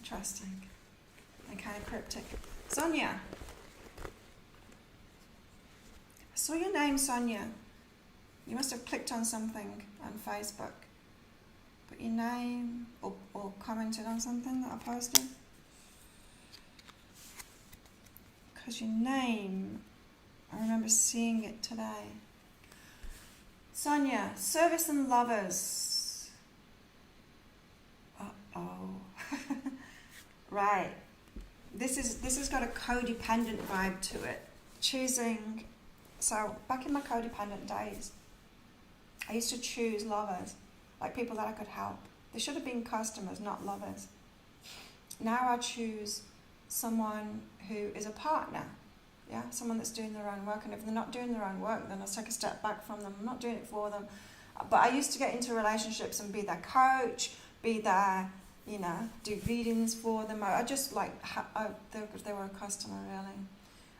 Speaker 1: Interesting. And kind of cryptic. Sonia. I saw your name, Sonia. You must have clicked on something on Facebook. Put your name or commented on something that I posted. Because your name, I remember seeing it today. Sonia, service and lovers. Uh-oh. Right. This has got a codependent vibe to it. Choosing. So back in my codependent days, I used to choose lovers, like people that I could help. They should have been customers, not lovers. Now I choose someone who is a partner, yeah, someone that's doing their own work, and if they're not doing their own work, then I'll take a step back from them. I'm not doing it for them. But I used to get into relationships and be their coach, be their, do readings for them. I just they were a customer really.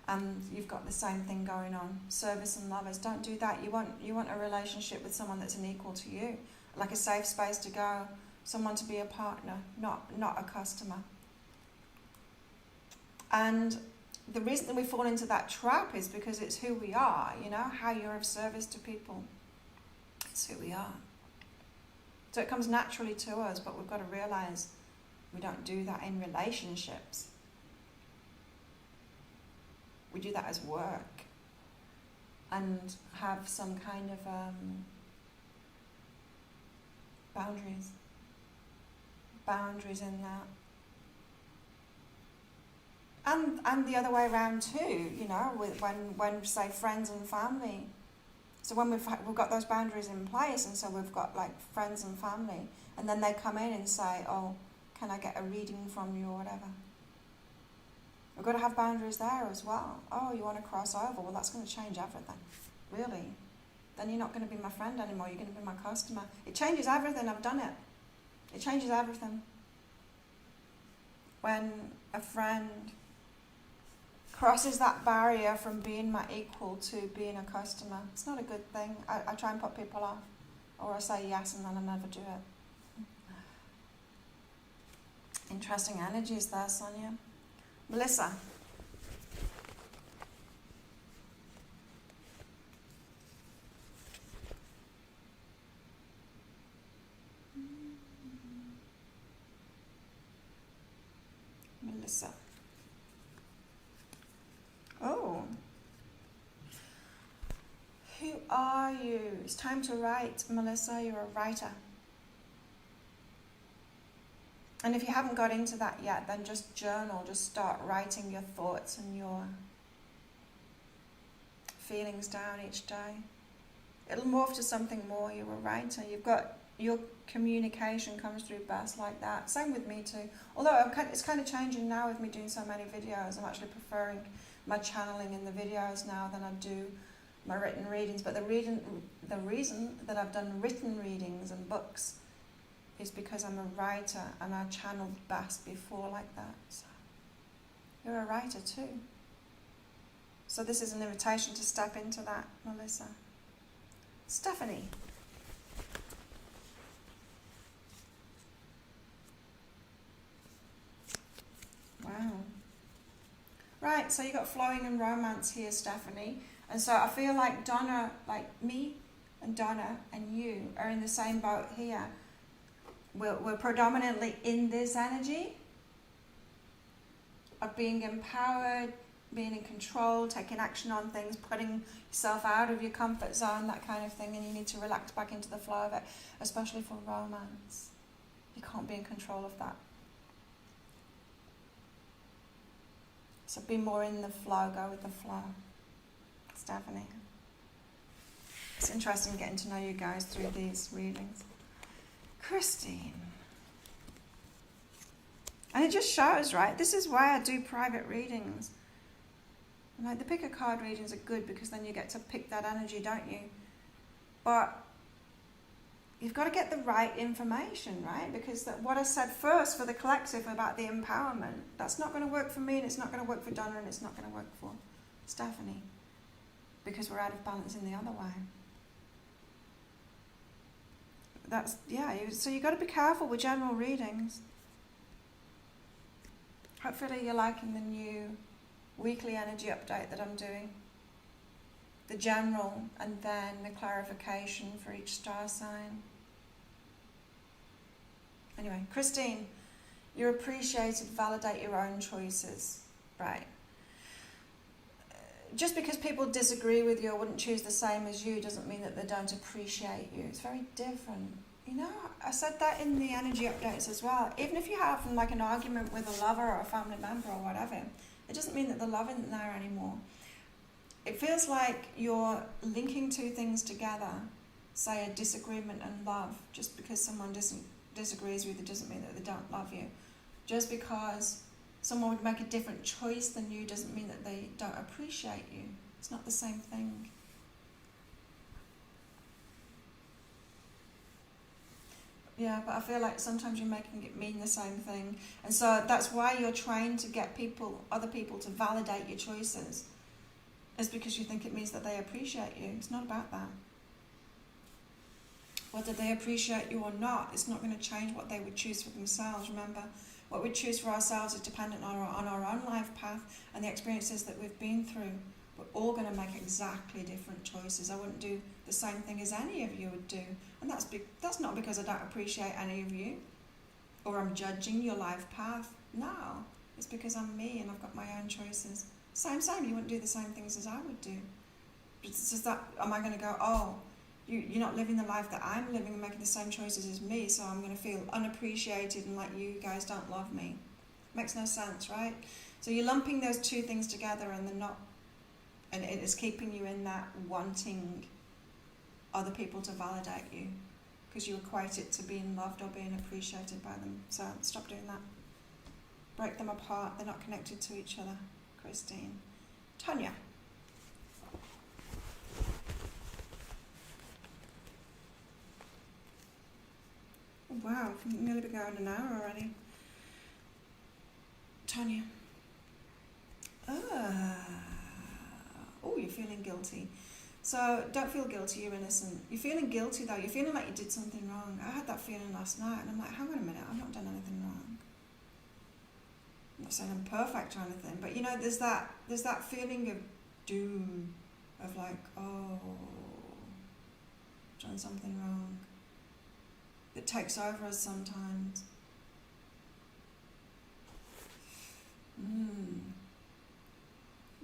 Speaker 1: And you've got the same thing going on. Service and lovers, don't do that. You want a relationship with someone that's an equal to you, like a safe space to go, someone to be a partner, not a customer. And the reason that we fall into that trap is because it's who we are, how you're of service to people. It's who we are. So it comes naturally to us, but we've got to realise we don't do that in relationships. We do that as work and have some kind of boundaries in that. And the other way around too, when say friends and family. So when we've got those boundaries in place, and so we've got like friends and family, and then they come in and say, oh, can I get a reading from you or whatever? We've got to have boundaries there as well. Oh, you want to cross over? Well, that's going to change everything. Really? Then you're not going to be my friend anymore. You're going to be my customer. It changes everything. I've done it. It changes everything. When a friend crosses that barrier from being my equal to being a customer, it's not a good thing. I try and put people off. Or I say yes and then I never do it. Interesting energies there, Sonia. Melissa. Melissa. Oh. Who are you? It's time to write, Melissa. You're a writer. And if you haven't got into that yet, then just journal. Just start writing your thoughts and your feelings down each day. It'll morph to something more. You're a writer. You've got your communication comes through best like that. Same with me too. Although it's kind of changing now with me doing so many videos. I'm actually preferring my channeling in the videos now than I do my written readings. But the reason that I've done written readings and books is because I'm a writer and I channeled best before like that. So you're a writer too. So this is an invitation to step into that, Melissa. Stephanie. Wow. Right, so you got flowing and romance here, Stephanie. And so I feel like Donna, like me and Donna and you are in the same boat here. We're predominantly in this energy of being empowered, being in control, taking action on things, putting yourself out of your comfort zone, that kind of thing, and you need to relax back into the flow of it, especially for romance. You can't be in control of that. So be more in the flow, go with the flow. Stephanie. It's interesting getting to know you guys through these readings. Christine. And it just shows, right? This is why I do private readings. Like the pick a card readings are good because then you get to pick that energy, don't you? But you've got to get the right information, right? Because what I said first for the collective about the empowerment, that's not going to work for me and it's not going to work for Donna and it's not going to work for Stephanie because we're out of balance in the other way. So you've got to be careful with general readings. Hopefully you're liking the new weekly energy update that I'm doing. The general and then the clarification for each star sign. Anyway, Christine, you're appreciated, validate your own choices. Right. Just because people disagree with you or wouldn't choose the same as you doesn't mean that they don't appreciate you. It's very different. You know, I said that in the energy updates as well. Even if you have like an argument with a lover or a family member or whatever, it doesn't mean that the love isn't there anymore. It feels like you're linking two things together, say a disagreement and love. Just because someone disagrees with you doesn't mean that they don't love you. Just because someone would make a different choice than you doesn't mean that they don't appreciate you. It's not the same thing. Yeah, but I feel like sometimes you're making it mean the same thing. And so that's why you're trying to get other people to validate your choices. It's because you think it means that they appreciate you. It's not about that. Whether they appreciate you or not, it's not going to change what they would choose for themselves. Remember, what we choose for ourselves is dependent on our own life path and the experiences that we've been through. We're all going to make exactly different choices. I wouldn't do the same thing as any of you would do. And that's not because I don't appreciate any of you or I'm judging your life path. No, it's because I'm me and I've got my own choices. Same, you wouldn't do the same things as I would do. It's just that, am I going to go, oh, you're not living the life that I'm living and making the same choices as me, so I'm going to feel unappreciated and like you guys don't love me. Makes no sense, right? So you're lumping those two things together and they're not, and it is keeping you in that wanting other people to validate you because you equate it to being loved or being appreciated by them. So stop doing that. break them apart. They're not connected to each other. Christine. Tonya. Oh, wow, we've nearly been going an hour already. Tonya. Oh, you're feeling guilty. So don't feel guilty, you're innocent. You're feeling guilty though, you're feeling like you did something wrong. I had that feeling last night and I'm like, hang on a minute, I've not done anything wrong. I'm not saying I'm perfect or anything, but you know, there's that feeling of doom, of like, oh, done something wrong. It takes over us sometimes.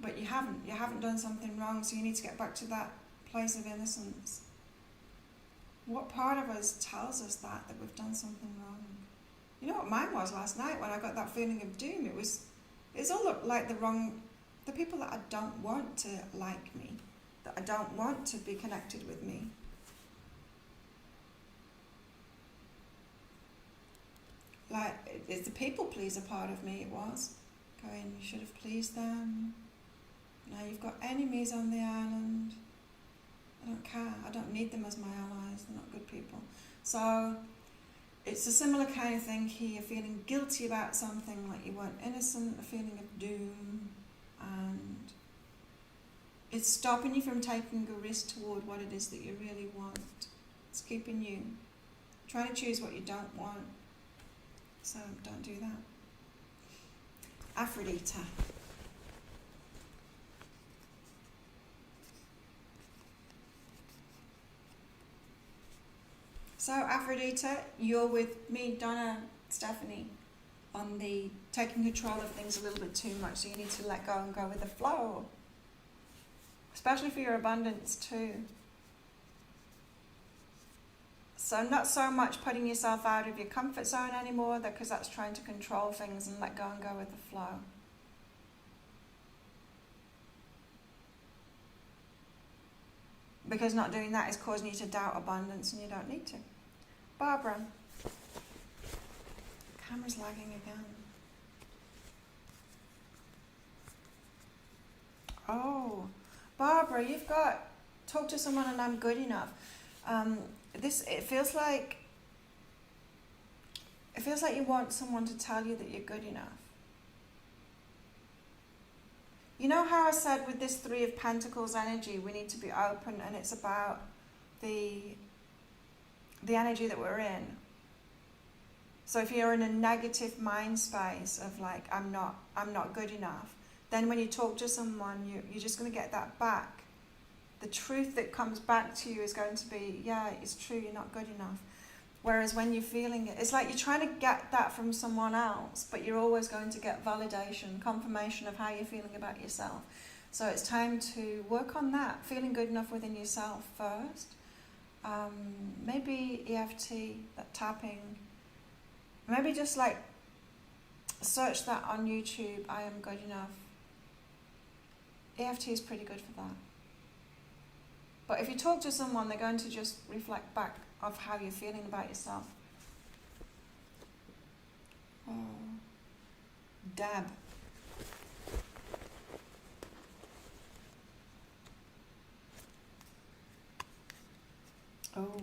Speaker 1: But you haven't done something wrong, so you need to get back to that place of innocence. What part of us tells us that we've done something wrong? You know what mine was last night when I got that feeling of doom? It's all like the people that I don't want to like me, that I don't want to be connected with me. Like, it's the people pleaser part of me, it was. Going, you should have pleased them. Now you've got enemies on the island. I don't care. I don't need them as my allies. They're not good people. So it's a similar kind of thing here. Feeling guilty about something, like you weren't innocent, a feeling of doom, and it's stopping you from taking a risk toward what it is that you really want. It's keeping you trying to choose what you don't want. So don't do that. Aphrodite. So Aphrodite, you're with me, Donna, Stephanie, on the taking control of things a little bit too much, so you need to let go and go with the flow. Especially for your abundance too. So not so much putting yourself out of your comfort zone anymore, because that's trying to control things, and let go and go with the flow. Because not doing that is causing you to doubt abundance, and you don't need to. Barbara. Camera's lagging again. Oh, Barbara, you've got talk to someone and I'm good enough. It feels like you want someone to tell you that you're good enough. You know how I said with this Three of Pentacles energy, we need to be open, and it's about the energy that we're in. So if you're in a negative mind space of like, I'm not good enough, then when you talk to someone, you're just going to get that back. The truth that comes back to you is going to be, yeah, it's true, you're not good enough. Whereas when you're feeling it, it's like you're trying to get that from someone else, but you're always going to get validation, confirmation of how you're feeling about yourself. So it's time to work on that, feeling good enough within yourself first. Maybe EFT, that tapping. Maybe just like search that on YouTube, I am good enough. EFT is pretty good for that. But if you talk to someone, they're going to just reflect back of how you're feeling about yourself. Oh. Dab. Oh,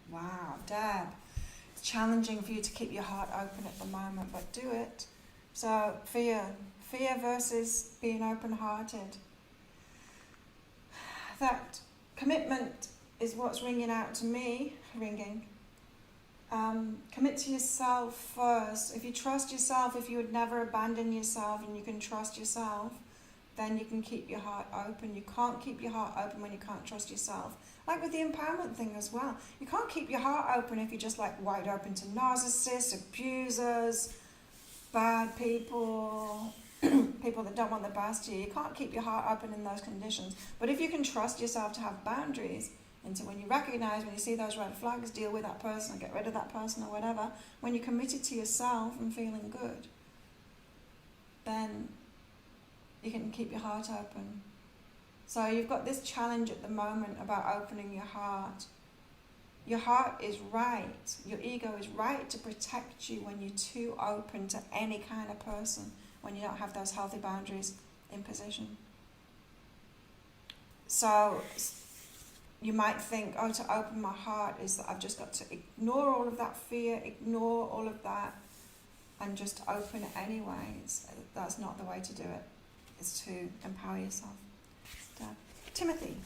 Speaker 1: wow, Dab. It's challenging for you to keep your heart open at the moment, but do it. So, fear versus being open-hearted. That commitment is what's ringing out to me, commit to yourself first. If you trust yourself, if you would never abandon yourself and you can trust yourself, then you can keep your heart open. You can't keep your heart open when you can't trust yourself. Like with the empowerment thing as well. You can't keep your heart open if you're just like wide open to narcissists, abusers, bad people, people that don't want the best to you. You can't keep your heart open in those conditions. But if you can trust yourself to have boundaries, and so when you recognize, when you see those red flags, deal with that person, get rid of that person or whatever, when you're committed to yourself and feeling good, then you can keep your heart open. So you've got this challenge at the moment about opening your heart. Your heart is right, your ego is right to protect you when you're too open to any kind of person, when you don't have those healthy boundaries in position. So you might think, oh, to open my heart is that I've just got to ignore all of that fear, ignore all of that, and just open it anyway. That's not the way to do it. It's to empower yourself. Timothy.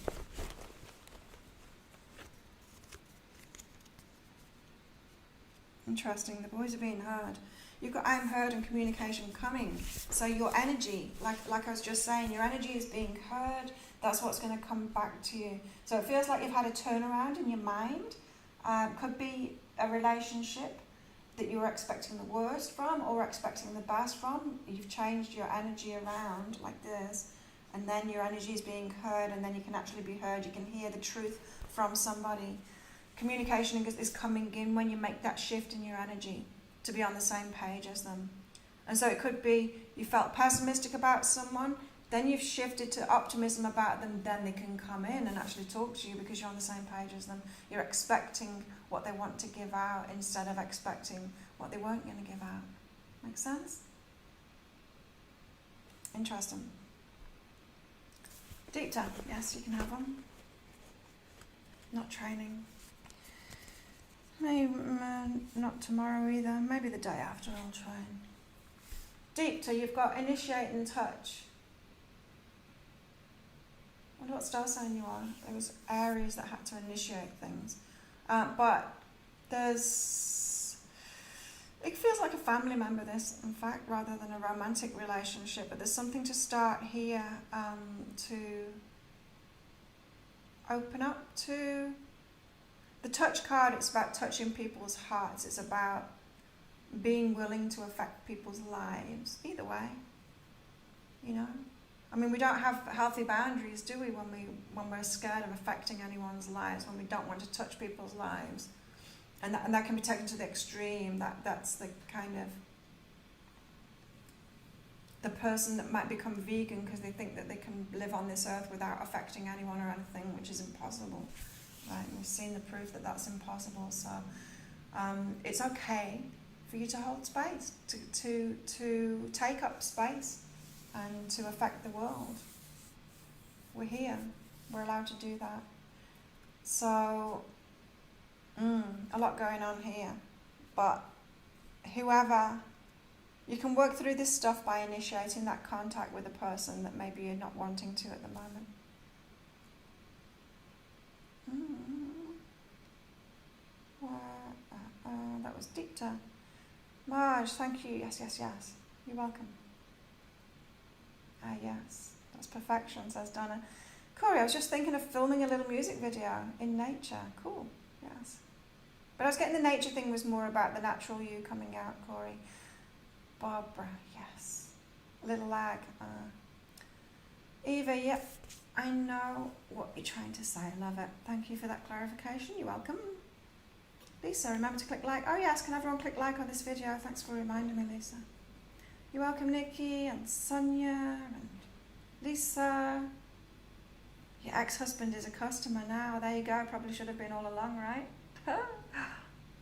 Speaker 1: Interesting, the boys are being heard. You've got I am heard and communication coming. So your energy, like I was just saying, your energy is being heard. That's what's going to come back to you. So it feels like you've had a turnaround in your mind. Could be a relationship that you were expecting the worst from or expecting the best from. You've changed your energy around like this, and then your energy is being heard, and then you can actually be heard. You can hear the truth from somebody. Communication is coming in when you make that shift in your energy to be on the same page as them. And so it could be you felt pessimistic about someone, then you've shifted to optimism about them, then they can come in and actually talk to you because you're on the same page as them. You're expecting what they want to give out instead of expecting what they weren't going to give out. Make sense? Interesting. Deepta, yes, you can have one. Not training. Maybe not tomorrow either. Maybe the day after I'll train. Deepta, you've got initiate and touch. I wonder what star sign you are. There was Aries that had to initiate things. But it feels like a family member, this, in fact, rather than a romantic relationship. But there's something to start here to open up to. The touch card, it's about touching people's hearts. It's about being willing to affect people's lives. Either way, you know. I mean, we don't have healthy boundaries, do we, when we're scared of affecting anyone's lives, when we don't want to touch people's lives. And that can be taken to the extreme. That's the kind of the person that might become vegan because they think that they can live on this earth without affecting anyone or anything, which is impossible. Right? And we've seen the proof that that's impossible. So it's okay for you to hold space, to take up space and to affect the world. We're here. We're allowed to do that. So a lot going on here. But whoever, you can work through this stuff by initiating that contact with a person that maybe you're not wanting to at the moment. That was Deepta. Marge, thank you. Yes. You're welcome. Yes. That's perfection, says Donna. Corey, I was just thinking of filming a little music video in nature. Cool. Yes. But I was getting the nature thing was more about the natural you coming out, Corey. Barbara, yes. A little lag. Eva, yep. I know what you're trying to say. I love it. Thank you for that clarification. You're welcome. Lisa, remember to click like. Oh yes, can everyone click like on this video? Thanks for reminding me, Lisa. You're welcome, Nikki and Sonia and Lisa. Your ex-husband is a customer now. There you go. Probably should have been all along, right?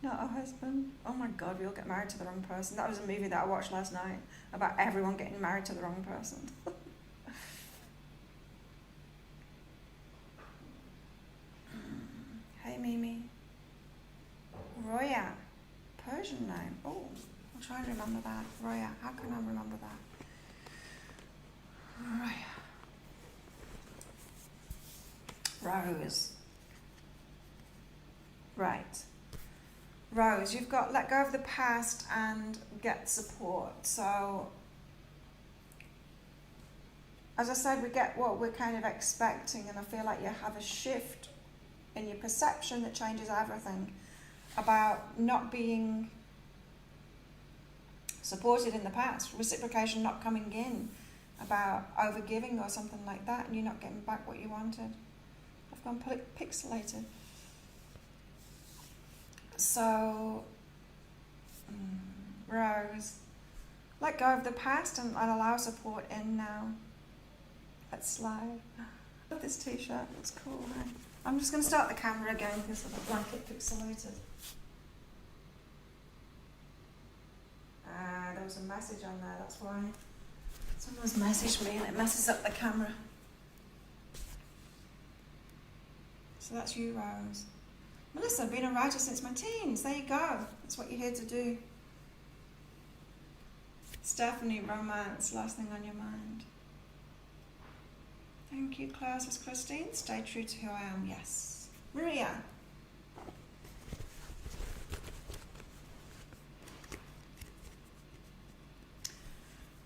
Speaker 1: Not a husband. Oh my God, we all get married to the wrong person. That was a movie that I watched last night about everyone getting married to the wrong person. Hey, Mimi. Roya, Persian name. Oh, I'll try and remember that. Roya, how can I remember that? Roya. Rose. Right. Rose, you've got let go of the past and get support. So, as I said, we get what we're kind of expecting, and I feel like you have a shift in your perception that changes everything about not being supported in the past, reciprocation not coming in, about overgiving or something like that, and you're not getting back what you wanted. I've gone pixelated. So, Rose, let go of the past and allow support in now. Let's slide. I love this t-shirt, it's cool, hey? I'm just going to start the camera again because of the blanket pixelated. Ah, there was a message on there, that's why. Someone's messaged me and it messes up the camera. So that's you, Rose. Melissa, I've been a writer since my teens. There you go. That's what you're here to do. Stephanie, romance, last thing on your mind. Thank you, Claire, says Christine. Stay true to who I am. Yes. Maria.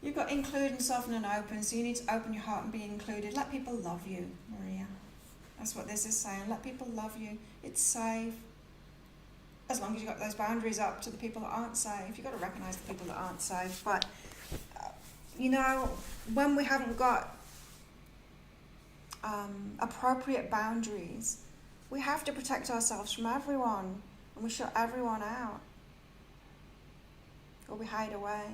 Speaker 1: You've got include and soften and open, so you need to open your heart and be included. Let people love you, Maria. That's what this is saying. Let people love you. It's safe. As long as you've got those boundaries up to the people that aren't safe. You've got to recognise the people that aren't safe. But, you know, when we haven't got appropriate boundaries, we have to protect ourselves from everyone. And we shut everyone out. Or we hide away.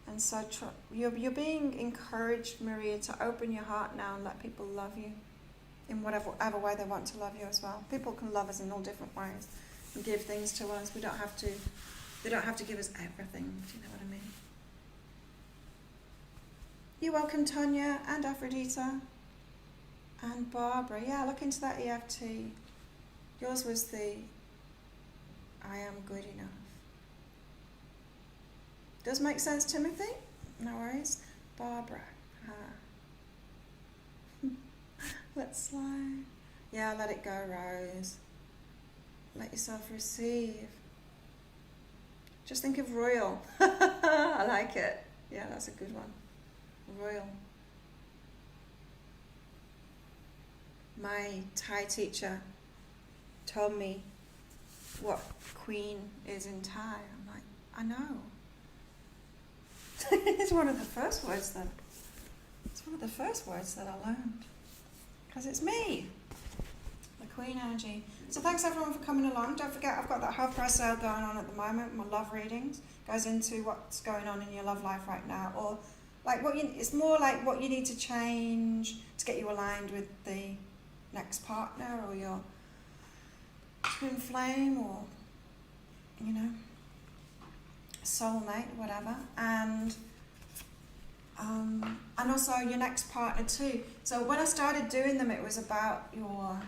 Speaker 1: And so you're being encouraged, Maria, to open your heart now and let people love you in whatever way they want to love you as well. People can love us in all different ways and give things to us. They don't have to give us everything. Do you know what I mean? You're welcome, Tonya and Aphrodita and Barbara. Yeah, look into that EFT. Yours was the I am good enough. Does make sense, Timothy? No worries. Barbara. Let's slide. Yeah, let it go, Rose. Let yourself receive. Just think of Royal. I like it. Yeah, that's a good one. Royal. My Thai teacher told me what Queen is in Thai. I'm like, I know. It's one of the first words that I learned. Because it's me, the Queen energy. So thanks everyone for coming along. Don't forget I've got that half price sale going on at the moment. My love readings goes into what's going on in your love life right now, or like it's more like what you need to change to get you aligned with the next partner or your twin flame or soulmate, whatever, and also your next partner too. So when I started doing them, it was about your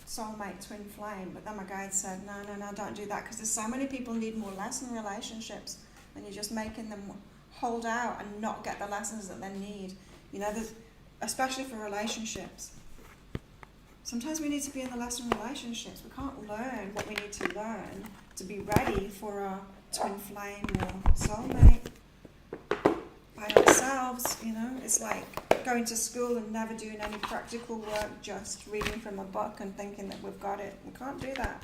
Speaker 1: soulmate, twin flame, but then my guide said, no, don't do that, because there's so many people need more lesson relationships, and you're just making them hold out and not get the lessons that they need. Especially for relationships. Sometimes we need to be in the lesson relationships. We can't learn what we need to learn to be ready for our twin flame or soulmate by ourselves. It's like going to school and never doing any practical work, just reading from a book and thinking that we've got it. We can't do that,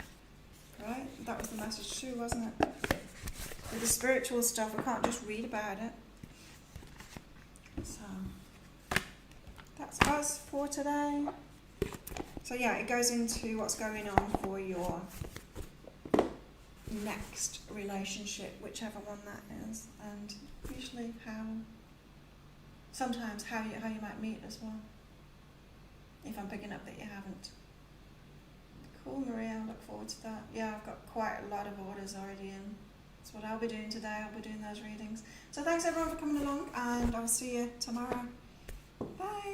Speaker 1: right? That was the message too, wasn't it? With the spiritual stuff, we can't just read about it. So that's us for today. So yeah, it goes into what's going on for your next relationship, whichever one that is, and usually sometimes how you might meet as well, if I'm picking up that you haven't. Cool, Maria, I look forward to that. Yeah, I've got quite a lot of orders already in. That's what I'll be doing today. I'll be doing those readings. So thanks everyone for coming along, and I'll see you tomorrow. Bye.